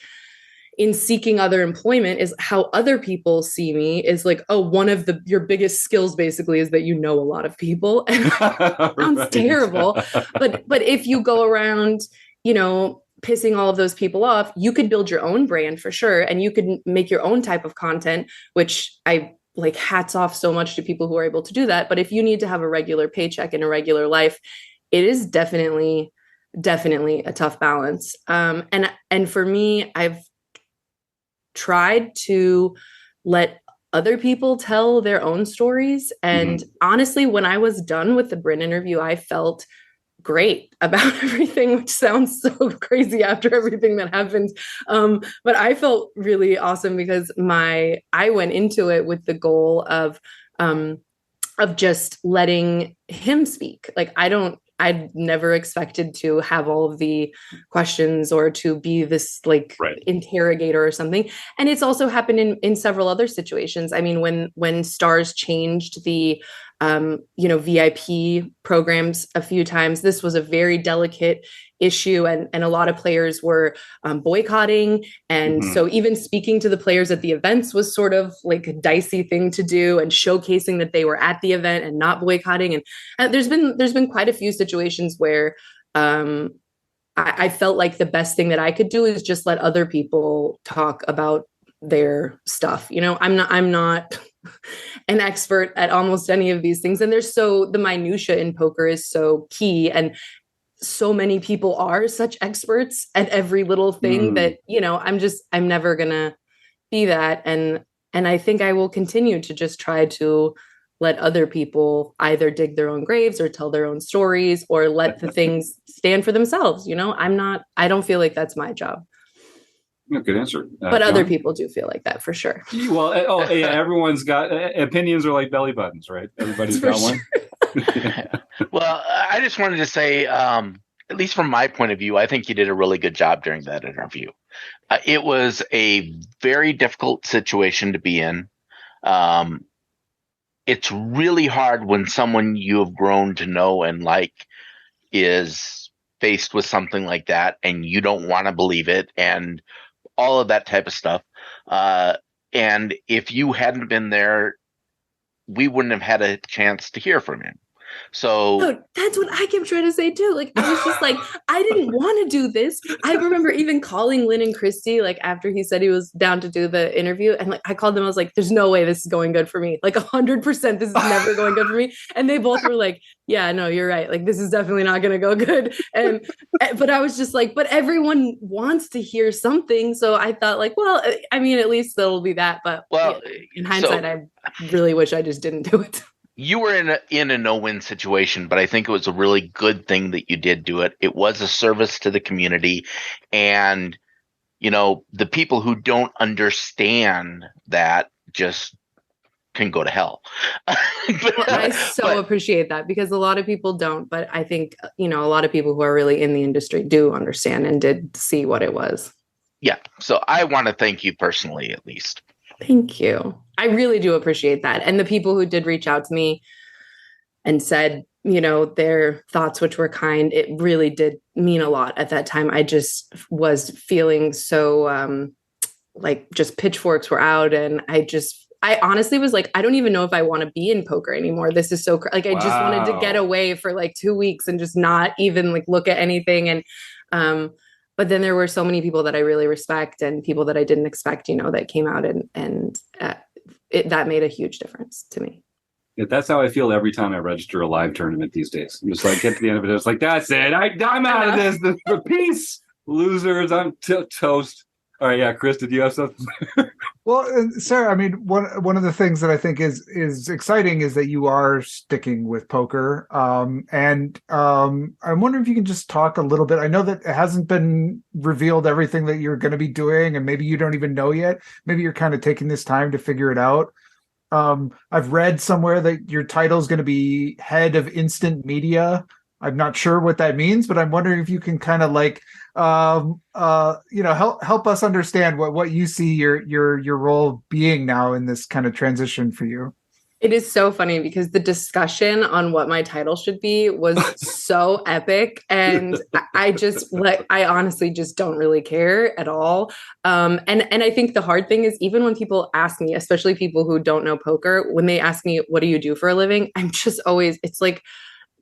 in seeking other employment is how other people see me is one of your biggest skills basically is that you know a lot of people. And sounds terrible. But if you go around, pissing all of those people off, you could build your own brand for sure. And you could make your own type of content, which I hats off so much to people who are able to do that. But if you need to have a regular paycheck in a regular life, it is definitely a tough balance. And for me, I've tried to let other people tell their own stories. And honestly, when I was done with the Bryn interview, I felt great about everything, which sounds so crazy after everything that happened. But I felt really awesome because I went into it with the goal of just letting him speak. I'd never expected to have all of the questions or to be this like interrogator or something. And it's also happened in several other situations. I mean, when Stars changed the VIP programs a few times, this was a very delicate issue, and a lot of players were boycotting, and so even speaking to the players at the events was sort of like a dicey thing to do, and showcasing that they were at the event and not boycotting. And there's been quite a few situations where I felt like the best thing that I could do is just let other people talk about their stuff. I'm not an expert at almost any of these things, and the minutia in poker is so key, and so many people are such experts at every little thing that I'm never gonna be that, and I think I will continue to just try to let other people either dig their own graves or tell their own stories or let the things stand for themselves. I don't feel like that's my job. Good answer. But other people do feel like that for sure. Well, everyone's got opinions are like belly buttons, right? Everybody's got one. Well, I just wanted to say, at least from my point of view, I think you did a really good job during that interview. It was a very difficult situation to be in. It's really hard when someone you have grown to know and like is faced with something like that, and you don't want to believe it, and all of that type of stuff. And if you hadn't been there, we wouldn't have had a chance to hear from him. So that's what I kept trying to say too. Like, I was just like, I didn't want to do this. I remember even calling Lynn and Christy, like after he said he was down to do the interview. And like, I called them, I was like, there's no way this is going good for me. Like 100%, this is never going good for me. And they both were like, yeah, no, you're right. Like, this is definitely not going to go good. But I was just like, but everyone wants to hear something. So I thought like, well, I mean, at least there'll be that. But in hindsight, I really wish I just didn't do it. You were in a no-win situation, but I think it was a really good thing that you did do it. It was a service to the community, and the people who don't understand that just can go to hell. I appreciate that, because a lot of people don't, but I think a lot of people who are really in the industry do understand and did see what it was. Yeah, so I want to thank you personally, at least. Thank you. I really do appreciate that. And the people who did reach out to me and said, their thoughts, which were kind, it really did mean a lot at that time. I just was feeling so like just pitchforks were out. And I honestly was like, I don't even know if I want to be in poker anymore. This is so like, I just wanted to get away for like 2 weeks and just not even like look at anything. And, but then there were so many people that I really respect and people that I didn't expect, that came out and that made a huge difference to me. Yeah, that's how I feel every time I register a live tournament these days. I'm just like, get to the end of it. It's like, that's it. I'm out of this. The peace. Losers. I'm toast. All right. Yeah. Chris, did you have something? Well, Sarah, I mean, one of the things that I think is exciting is that you are sticking with poker. And I'm wondering if you can just talk a little bit. I know that it hasn't been revealed everything that you're going to be doing, and maybe you don't even know yet. Maybe you're kind of taking this time to figure it out. I've read somewhere that your title is going to be head of instant media. I'm not sure what that means, but I'm wondering if you can kind of like, help us understand what you see your role being now in this kind of transition for you. It is so funny because the discussion on what my title should be was so epic. And I honestly just don't really care at all. And I think the hard thing is, even when people ask me, especially people who don't know poker, when they ask me, what do you do for a living? I'm just always, it's like,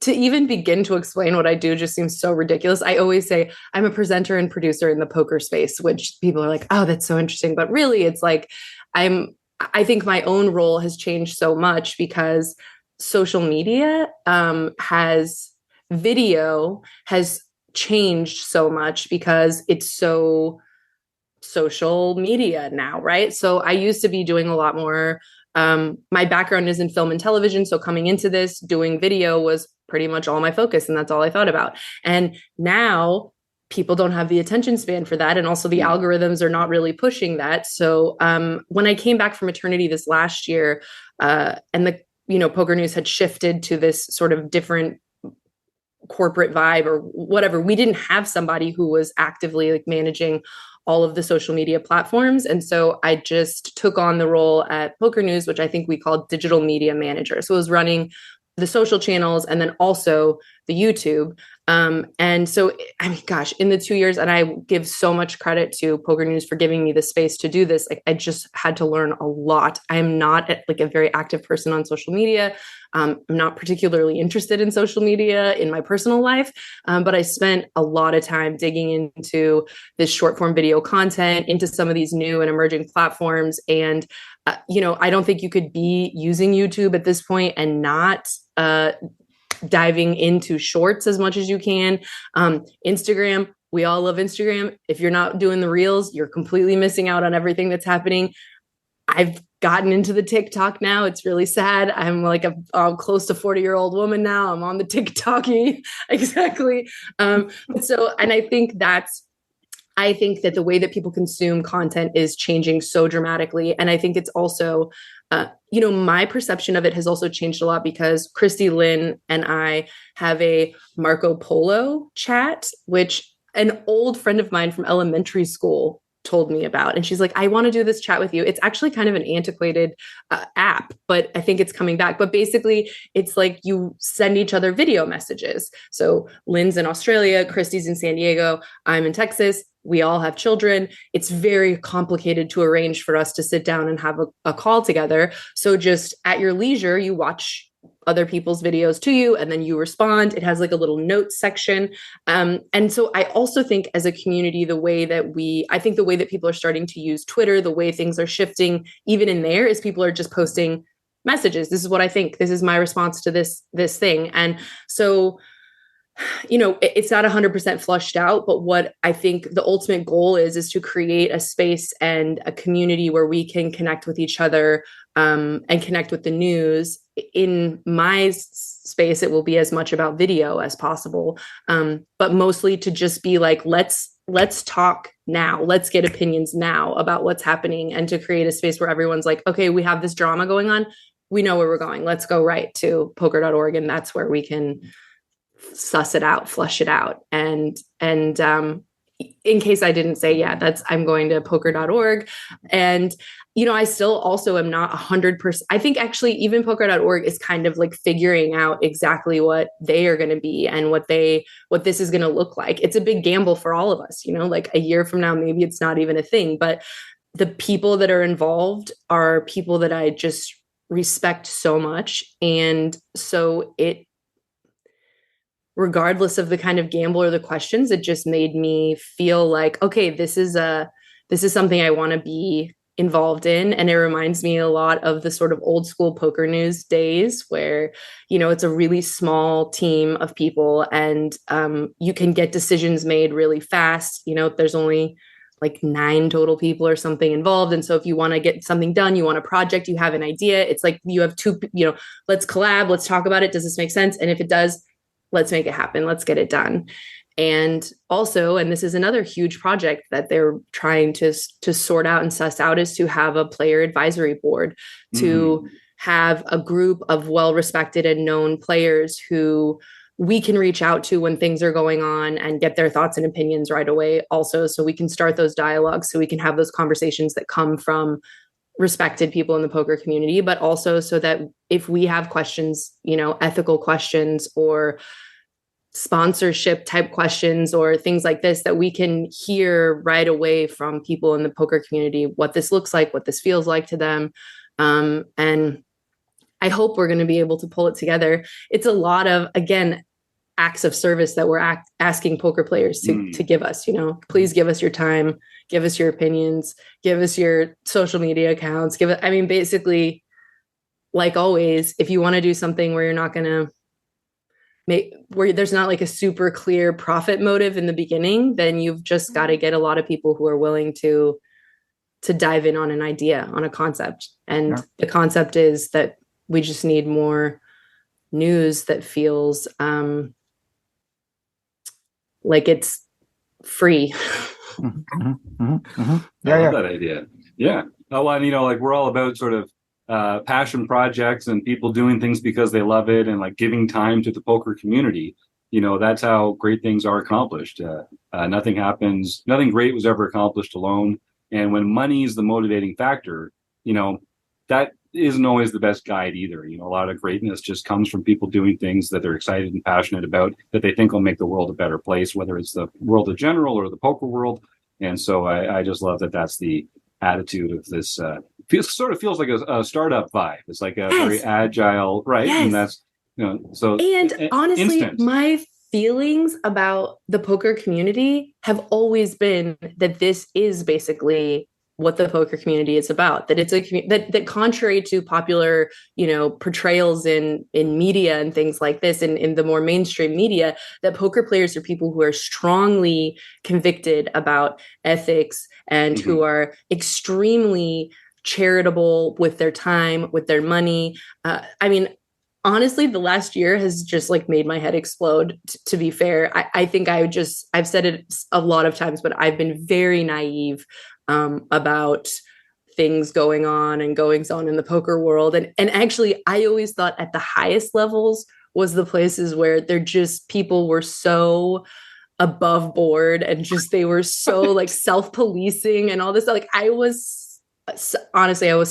to even begin to explain what I do just seems so ridiculous. I always say I'm a presenter and producer in the poker space, which people are like, oh, that's so interesting. But really, it's like, I think my own role has changed so much because social media video has changed so much because it's so social media now, right? So I used to be doing a lot more. My background is in film and television. So coming into this, doing video was pretty much all my focus. And that's all I thought about. And now people don't have the attention span for that. And also the algorithms are not really pushing that. So when I came back from maternity this last year, and the Poker News had shifted to this sort of different corporate vibe or whatever. We didn't have somebody who was actively like managing all of the social media platforms. And so I just took on the role at Poker News, which I think we called digital media manager. So it was running the social channels and then also the YouTube. And so, I mean, gosh, in the 2 years, and I give so much credit to Poker News for giving me the space to do this. Like, I just had to learn a lot. I am not like a very active person on social media. I'm not particularly interested in social media in my personal life, but I spent a lot of time digging into this short form video content, into some of these new and emerging platforms. And, I don't think you could be using YouTube at this point and not diving into shorts as much as you can. Instagram, we all love Instagram. If you're not doing the reels, you're completely missing out on everything that's happening. I've gotten into the TikTok now. It's really sad. I'm like a close to 40-year-old woman now. I'm on the TikToky. Exactly. And I think that the way that people consume content is changing so dramatically. And I think it's also, my perception of it has also changed a lot because Christy Lynn and I have a Marco Polo chat, which an old friend of mine from elementary school told me about. And she's like, I want to do this chat with you. It's actually kind of an antiquated app, but I think it's coming back. But basically, it's like you send each other video messages. So Lynn's in Australia, Christy's in San Diego, I'm in Texas. We all have children. It's very complicated to arrange for us to sit down and have a call together. So just at your leisure, you watch other people's videos to you, and then you respond. It has like a little notes section. And so I also think as a community, the way that people are starting to use Twitter, the way things are shifting, even in there, is people are just posting messages. This is what I think. This is my response to this thing. And so, it's not 100% flushed out, but what I think the ultimate goal is to create a space and a community where we can connect with each other and connect with the news. In my space, it will be as much about video as possible, but mostly to just be like, let's talk now. Let's get opinions now about what's happening, and to create a space where everyone's like, okay, we have this drama going on. We know where we're going. Let's go right to poker.org. And that's where we can suss it out, flush it out. And in case I didn't say, I'm going to poker.org. And, I still also am not 100%. I think actually even poker.org is kind of like figuring out exactly what they are going to be and what this is going to look like. It's a big gamble for all of us, like a year from now, maybe it's not even a thing, but the people that are involved are people that I just respect so much. And so regardless of the kind of gamble or the questions, it just made me feel like, okay, this is something I want to be involved in. And it reminds me a lot of the sort of old school Poker News days where, it's a really small team of people and you can get decisions made really fast. There's only like 9 total people or something involved. And so if you want to get something done, you want a project, you have an idea, it's like you have 2, let's collab, let's talk about it. Does this make sense? And if it does, let's make it happen. Let's get it done. And also, and this is another huge project that they're trying to sort out and suss out, is to have a player advisory board, to have a group of well-respected and known players who we can reach out to when things are going on and get their thoughts and opinions right away also, so we can start those dialogues, so we can have those conversations that come from respected people in the poker community, but also so that if we have questions, ethical questions or sponsorship type questions or things like this, that we can hear right away from people in the poker community what this looks like, what this feels like to them. And I hope we're going to be able to pull it together. It's a lot of, again, acts of service that we're asking poker players to give us. Please give us your time, give us your opinions, give us your social media accounts, basically, like always, if you want to do something where you're not going to where there's not like a super clear profit motive in the beginning, then you've just got to get a lot of people who are willing to dive in on an idea, on a concept. And the concept is that we just need more news that feels like it's free. I love that idea. Yeah. Oh, and like we're all about sort of passion projects and people doing things because they love it and like giving time to the poker community. that's how great things are accomplished. Nothing great was ever accomplished alone. And when money is the motivating factor, that isn't always the best guide either. A lot of greatness just comes from people doing things that they're excited and passionate about, that they think will make the world a better place, whether it's the world in general or the poker world. And so I just love that that's the attitude of this. Sort of feels like a startup vibe. It's like a very agile, right? Yes. And that's, so. And honestly, instant. my feelings about the poker community have always been that this is basically what the poker community is about, that it's that contrary to popular, portrayals in media and things like this, in the more mainstream media, that poker players are people who are strongly convicted about ethics and who are extremely charitable with their time, with their money. Honestly, the last year has just made my head explode, to be fair. I think I've said it a lot of times, but I've been very naive about things going on and goings on in the poker world. And actually, I always thought at the highest levels was the places where people were so above board and they were so self-policing and all this. I was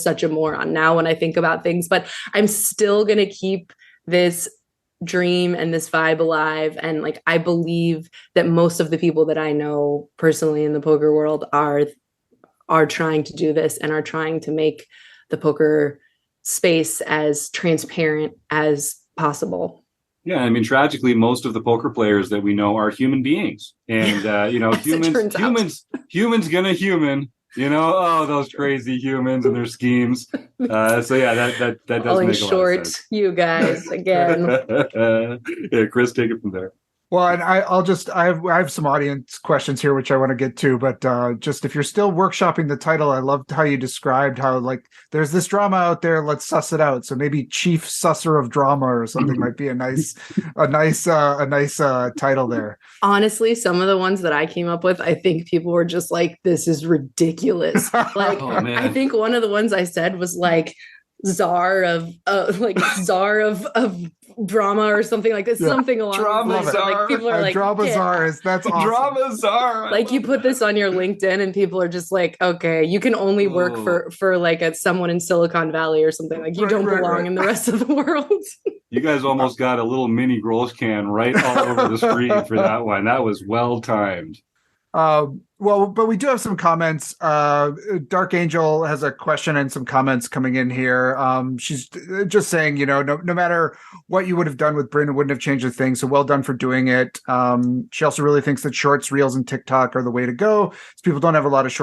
such a moron now when I think about things, but I'm still going to keep this dream and this vibe alive. And I believe that most of the people that I know personally in the poker world are trying to do this and are trying to make the poker space as transparent as possible. Yeah, tragically, most of the poker players that we know are human beings, and humans gonna human. Those crazy humans and their schemes. So yeah, that does falling make a short, lot of sense. you guys again. Yeah, Chris, take it from there. Well, and I have some audience questions here which I want to get to, but just if you're still workshopping the title, I loved how you described how there's this drama out there, let's suss it out. So maybe Chief Susser of Drama or something might be a nice title there. Honestly, some of the ones that I came up with, I think people were just this is ridiculous. Oh, man. I think one of the ones I said was czar of drama or something like this. Yeah. Something along drama those lines. People are drama czar is that's awesome. Drama czar. You put this on your LinkedIn and people are just okay, you can only work for someone in Silicon Valley or something. You don't belong in the rest of the world. You guys almost got a little mini Gross can right all over the screen for that one. That was well timed. Well, but we do have some comments. Dark Angel has a question and some comments coming in here. She's just saying, no matter what you would have done with Bryn, it wouldn't have changed a thing. So well done for doing it. She also really thinks that shorts, reels, and TikTok are the way to go. So people don't have a lot of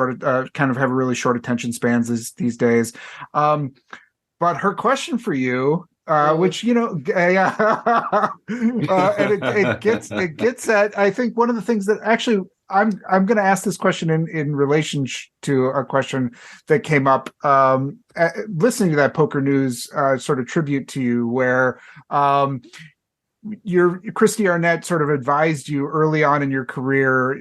have really short attention spans these days. But her question for you, which and it gets at, I think, one of the things that actually I'm going to ask this question in relation to a question that came up listening to that Poker News sort of tribute to you, where Christy Arnett sort of advised you early on in your career.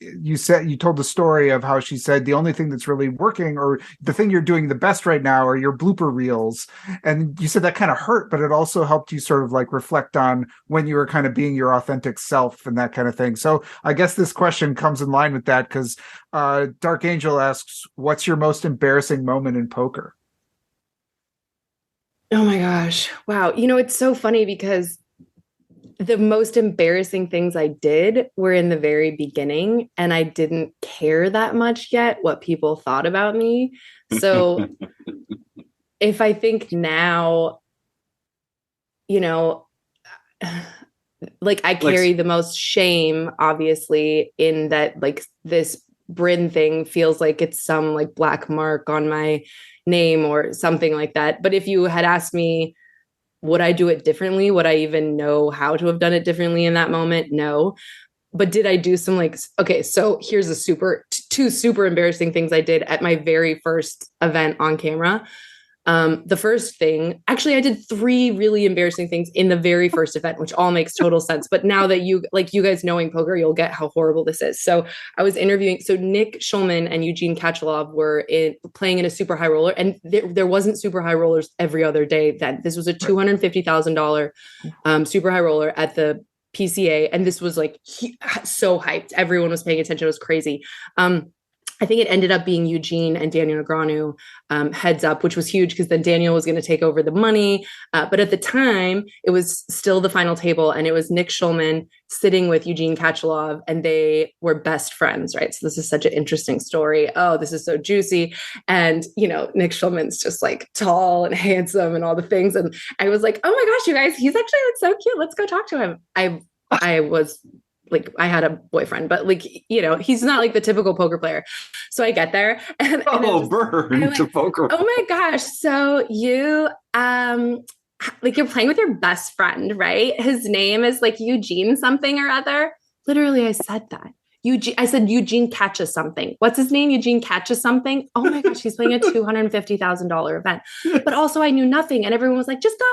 You told the story of how she said the only thing that's really working, or the thing you're doing the best right now, are your blooper reels. And you said that kind of hurt, but it also helped you sort of reflect on when you were kind of being your authentic self and that kind of thing. So I guess this question comes in line with that, because Dark Angel asks, what's your most embarrassing moment in poker? Oh my gosh. Wow. It's so funny because the most embarrassing things I did were in the very beginning, and I didn't care that much yet what people thought about me. So if I think now, I carry the most shame, obviously, in that this Bryn thing feels like it's some black mark on my name or something like that. But if you had asked me, would I do it differently? Would I even know how to have done it differently in that moment? No. But did I do some okay, so here's two super embarrassing things I did at my very first event on camera. The first thing, actually, I did 3 really embarrassing things in the very first event, which all makes total sense. But now that you guys knowing poker, you'll get how horrible this is. So I was interviewing, so Nick Schulman and Eugene Kachalov were playing in a super high roller, and there wasn't super high rollers every other day then. This was a $250,000 super high roller at the PCA, and this was like so hyped. Everyone was paying attention. It was crazy. I think it ended up being Eugene and Daniel Negreanu heads up, which was huge because then Daniel was going to take over the money. But at the time, it was still the final table, and it was Nick Schulman sitting with Eugene Kachalov, and they were best friends, right? So this is such an interesting story. Oh, this is so juicy. And, you know, Nick Schulman's just like tall and handsome and all the things. And I was like, oh my gosh, you guys, he's actually like so cute. Let's go talk to him. I was like, I had a boyfriend, but like, you know, he's not like the typical poker player. So I get there and burn to poker. Oh my gosh. So you, like you're playing with your best friend, right? His name is like Eugene something or other. Literally, I said that. I said, Eugene catches something. What's his name? Eugene catches something. Oh my gosh, he's playing a $250,000 event. But also I knew nothing. And everyone was like, just go.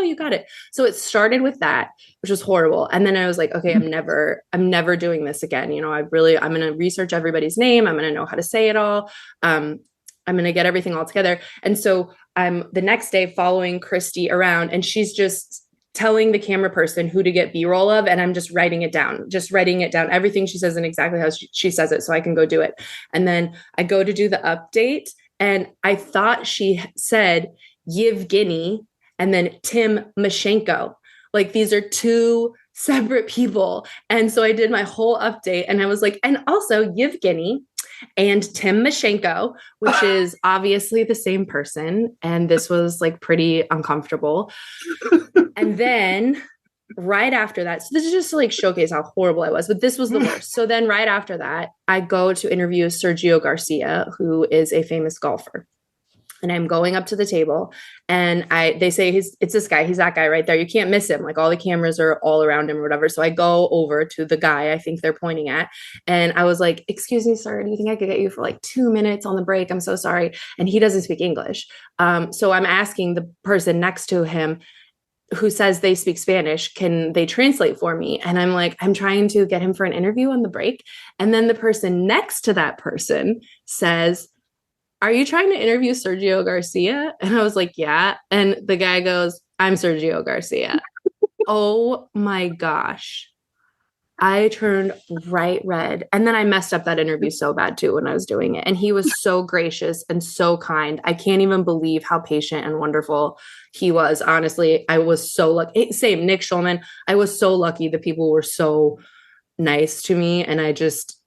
You got it. So it started with that, which was horrible. And then I was like, okay, I'm never doing this again. You know, I'm going to research everybody's name. I'm going to know how to say it all. I'm going to get everything all together. And so I'm the next day following Christy around, and she's just telling the camera person who to get B-roll of. And I'm just writing it down, everything she says and exactly how she says it so I can go do it. And then I go to do the update, and I thought she said Yevgeny and then Tim Mashenko. Like these are two separate people. And so I did my whole update, and I was like, and also Yevgeny and Tim Mashenko, which is obviously the same person. And this was like pretty uncomfortable. And then right after that, so this is just to like showcase how horrible I was, but this was the worst. So then right after that, I go to interview Sergio Garcia, who is a famous golfer. And I'm going up to the table, and they say it's this guy. He's that guy right there. You can't miss him. Like all the cameras are all around him or whatever. So I go over to the guy I think they're pointing at. And I was like, excuse me, sir, do you think I could get you for like 2 minutes on the break? I'm so sorry. And he doesn't speak English. So I'm asking the person next to him who says they speak Spanish, can they translate for me? And I'm like, I'm trying to get him for an interview on the break. And then the person next to that person says, are you trying to interview Sergio Garcia? And I was like, yeah. And the guy goes, I'm Sergio Garcia. Oh my gosh. I turned bright red. And then I messed up that interview so bad too when I was doing it. And he was so gracious and so kind. I can't even believe how patient and wonderful he was. Honestly, I was so lucky. Same, Nick Schulman. I was so lucky. The people were so nice to me. And I just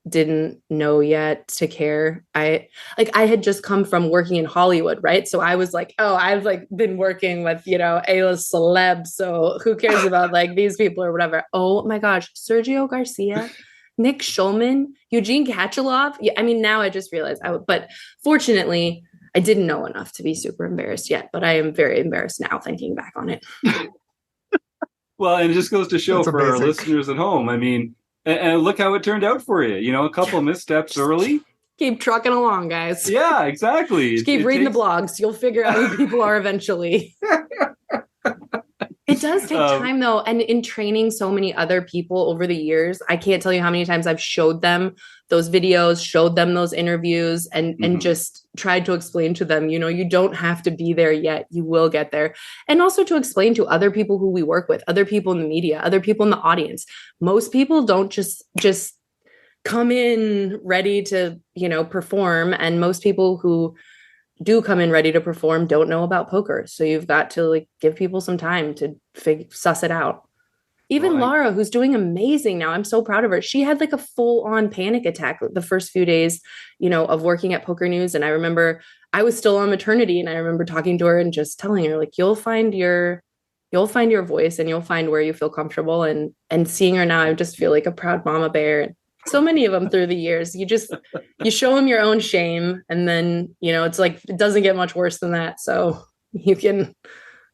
didn't know yet to care. I had just come from working in Hollywood, right? So I was like, oh, I've like been working with, you know, A-list celebs. So who cares about like these people or whatever? Oh my gosh, Sergio Garcia, Nick Schulman, Eugene Kachalov. Yeah, I mean, now I just realized but fortunately I didn't know enough to be super embarrassed yet, but I am very embarrassed now thinking back on it. Well, and it just goes to show for our listeners at home. I mean, and look how it turned out for you. You know, a couple missteps early. Keep trucking along, guys. Yeah, exactly. Just keep reading the blogs. You'll figure out who people are eventually. It does take time, though. And in training so many other people over the years, I can't tell you how many times I've showed them those videos, showed them those interviews, and just tried to explain to them, you know, you don't have to be there yet. You will get there. And also to explain to other people who we work with, other people in the media, other people in the audience. Most people don't just come in ready to, you know, perform. And most people who do come in ready to perform don't know about poker. So you've got to like give people some time to suss it out. Even Laura, who's doing amazing now. I'm so proud of her. She had like a full-on panic attack the first few days, you know, of working at Poker News. And I remember I was still on maternity, and I remember talking to her and just telling her, like, you'll find your voice, and you'll find where you feel comfortable. And seeing her now, I just feel like a proud mama bear. So many of them through the years. You show them your own shame, and then, you know, it's like it doesn't get much worse than that. So you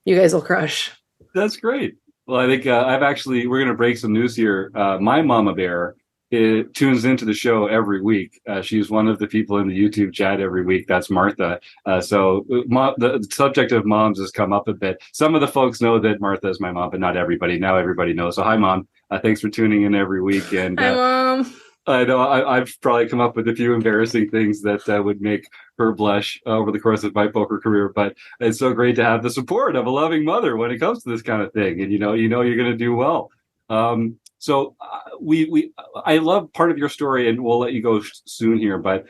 guys will crush. That's great. Well, I think we're going to break some news here. My mama bear tunes into the show every week. She's one of the people in the YouTube chat every week. That's Martha. So the subject of moms has come up a bit. Some of the folks know that Martha is my mom, but not everybody. Now everybody knows. So hi, Mom. Thanks for tuning in every week. And hi, Mom. I know I've probably come up with a few embarrassing things that would make her blush over the course of my poker career, but it's so great to have the support of a loving mother when it comes to this kind of thing. And you know you're going to do well. I love part of your story, and we'll let you go soon here. But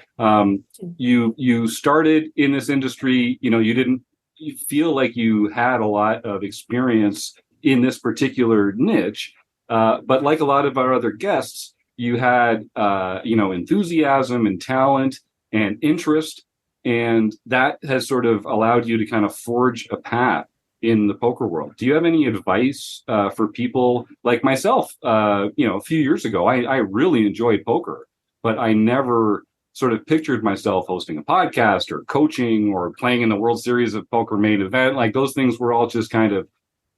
you started in this industry. You feel like you had a lot of experience in this particular niche, but like a lot of our other guests, you had enthusiasm and talent and interest, and that has sort of allowed you to kind of forge a path in the poker world. Do you have any advice for people like myself? A few years ago, I really enjoyed poker, but I never sort of pictured myself hosting a podcast or coaching or playing in the World Series of Poker main event. Like those things were all just kind of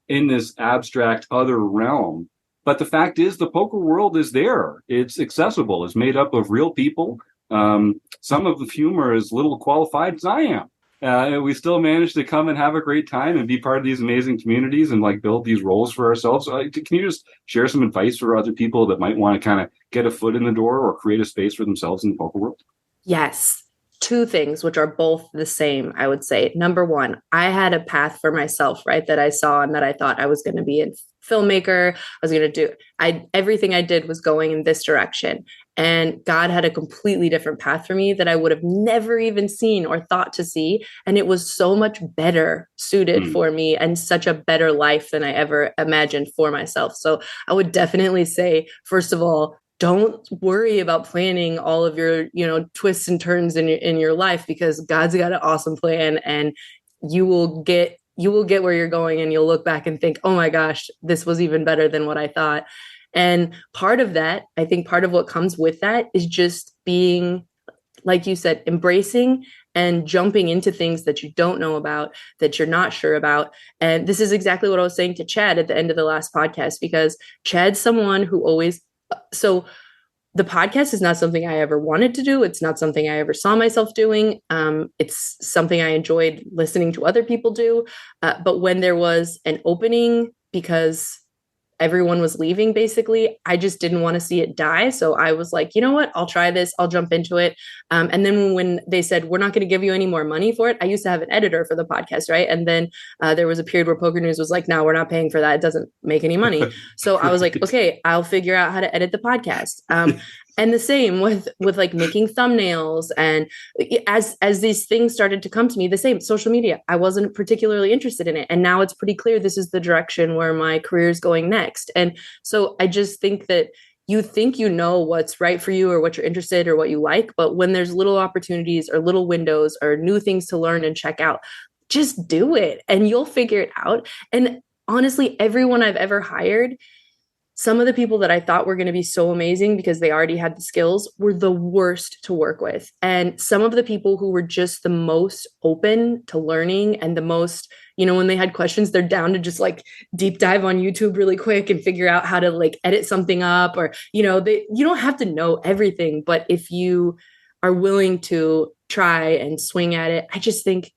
in this abstract other realm. But the fact is, the poker world is there. It's accessible. It's made up of real people. Some of the humor is little qualified as I am. We still manage to come and have a great time and be part of these amazing communities and like build these roles for ourselves. Can you just share some advice for other people that might want to kind of get a foot in the door or create a space for themselves in the poker world? Yes. Two things, which are both the same, I would say. Number one, I had a path for myself, right, that I saw and that I thought I was going to be a filmmaker. I was going to do, everything I did was going in this direction. And God had a completely different path for me that I would have never even seen or thought to see. And it was so much better suited for me and such a better life than I ever imagined for myself. So I would definitely say, first of all, don't worry about planning all of your, twists and turns in your life, because God's got an awesome plan, and you will get where you're going, and you'll look back and think, oh my gosh, this was even better than what I thought. And part of that, I think part of what comes with that is just being, like you said, embracing and jumping into things that you don't know about, that you're not sure about. And this is exactly what I was saying to Chad at the end of the last podcast, because Chad's someone who always, so the podcast is not something I ever wanted to do. It's not something I ever saw myself doing. It's something I enjoyed listening to other people do. But when there was an opening, because everyone was leaving, basically, I just didn't want to see it die. So I was like, you know what? I'll try this. I'll jump into it. And then when they said, we're not going to give you any more money for it, I used to have an editor for the podcast, right? And then there was a period where Poker News was like, no, we're not paying for that. It doesn't make any money. So I was like, okay, I'll figure out how to edit the podcast. And the same with like making thumbnails. And as these things started to come to me, the same social media, I wasn't particularly interested in it. And now it's pretty clear this is the direction where my career is going next. And so I just think that you think you know what's right for you or what you're interested or what you like. But when there's little opportunities or little windows or new things to learn and check out, just do it and you'll figure it out. And honestly, everyone I've ever hired, some of the people that I thought were going to be so amazing because they already had the skills were the worst to work with. And some of the people who were just the most open to learning and the most, when they had questions, they're down to just like deep dive on YouTube really quick and figure out how to like edit something up, or, you don't have to know everything, but if you are willing to try and swing at it, I just think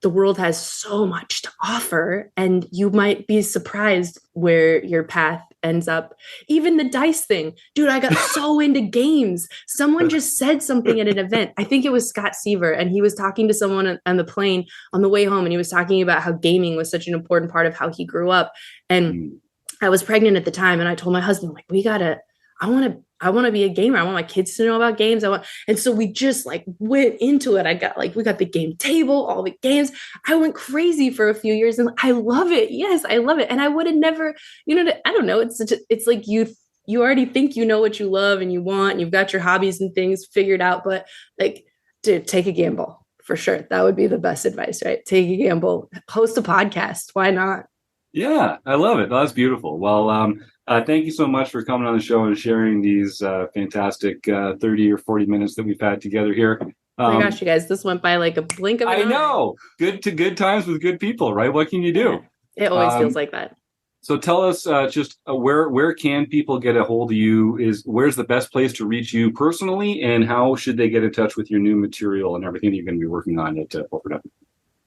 the world has so much to offer, and you might be surprised where your path ends up. Even the dice thing, dude, I got so into games. Someone just said something at an event. I think it was Scott Seaver, and he was talking to someone on the plane on the way home, and he was talking about how gaming was such an important part of how he grew up. And I was pregnant at the time, and I told my husband, like, I want to be a gamer. I want my kids to know about games. And so we just like went into it. We got the game table, all the games. I went crazy for a few years and I love it. Yes, I love it. And I would have never, I don't know. It's like you already think you know what you love and you want, and you've got your hobbies and things figured out, but like, dude, take a gamble for sure. That would be the best advice, right? Take a gamble, host a podcast. Why not? Yeah, I love it. That's beautiful. Well, thank you so much for coming on the show and sharing these fantastic 30 or 40 minutes that we've had together here. Oh my gosh, you guys, this went by like a blink of an eye. I know. Good times with good people, right? What can you do? It always feels like that. So tell us just where can people get a hold of you? Where's the best place to reach you personally, and how should they get in touch with your new material and everything you're going to be working on at Poker?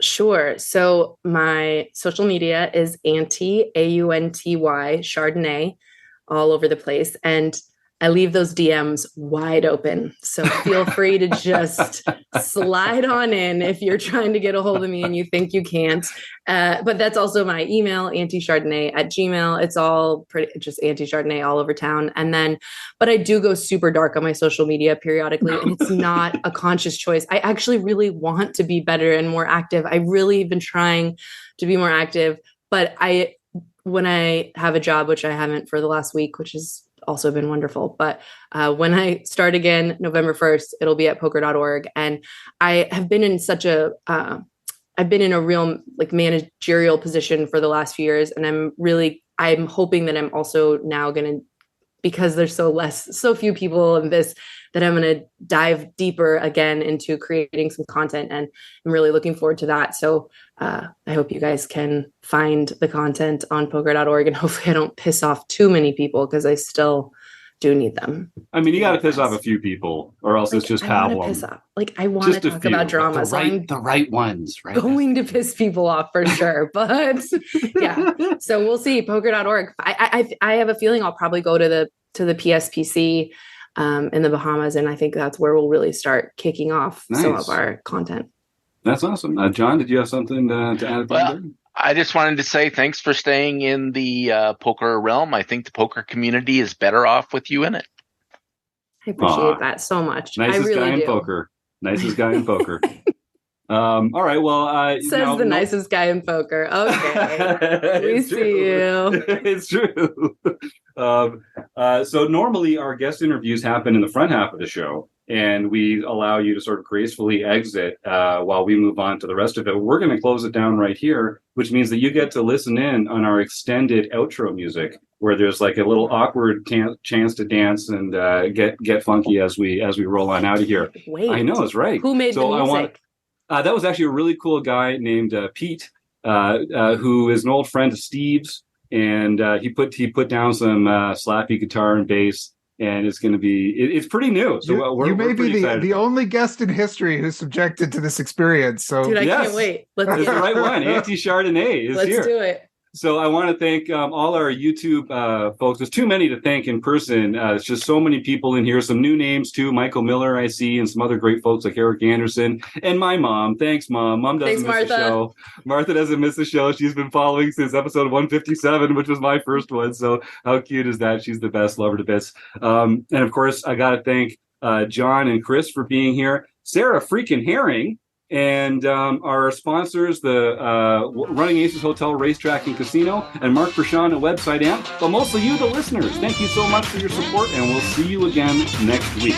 Sure. So my social media is Aunty, AUNTY, Chardonnay, all over the place. And I leave those DMs wide open. So feel free to just slide on in if you're trying to get a hold of me and you think you can't. But that's also my email, auntiechardonnay@gmail.com. It's all pretty just Auntie Chardonnay all over town. And then, but I do go super dark on my social media periodically, and it's not a conscious choice. I actually really want to be better and more active. I really have been trying to be more active, but when I have a job, which I haven't for the last week, which has also been wonderful. But when I start again, November 1st, it'll be at poker.org. And I have been in I've been in a real like managerial position for the last few years. And I'm hoping that I'm also now going to, because there's so few people in this, that I'm going to dive deeper again into creating some content, and I'm really looking forward to that. So I hope you guys can find the content on poker.org, and hopefully I don't piss off too many people, because I still do need them. I mean, you got to piss off a few people, or else it's just pablum. I want to talk about drama. The right ones, right? Going to piss people off for sure. But yeah, so we'll see. Poker.org. I have a feeling I'll probably go to the PSPC in the Bahamas, and I think that's where we'll really start kicking off some of our content. That's awesome. John, did you have something to add? Well, I just wanted to say thanks for staying in the poker realm. I think the poker community is better off with you in it. I appreciate that so much. Nicest guy in poker. Nicest guy in poker. All right. Well, says the nicest guy in poker. Okay, we see you. It's true. So normally our guest interviews happen in the front half of the show, and we allow you to sort of gracefully exit while we move on to the rest of it. We're going to close it down right here, which means that you get to listen in on our extended outro music, where there's like a little awkward chance to dance and get funky as we roll on out of here. Wait, I know, it's right. Who made the music? That was actually a really cool guy named Pete, who is an old friend of Steve's, and he put down some slappy guitar and bass, and it's going to be it's pretty new. So you may be the only guest in history who's subjected to this experience. So dude, I can't wait. It's the right one. Auntie Chardonnay is here. Let's do it. So I want to thank all our YouTube folks. There's too many to thank in person. There's just so many people in here. Some new names too. Michael Miller, I see, and some other great folks like Eric Anderson. And my mom. Thanks, Mom. Mom doesn't miss the show. Martha doesn't miss the show. She's been following since episode 157, which was my first one. So how cute is that? She's the best. Love her to bits. And of course, I got to thank John and Chris for being here. Sarah freaking Herring. And our sponsors, the Running Aces Hotel, Racetrack, and Casino, and Mark Prashant at Website Amp, but mostly you, the listeners. Thank you so much for your support, and we'll see you again next week.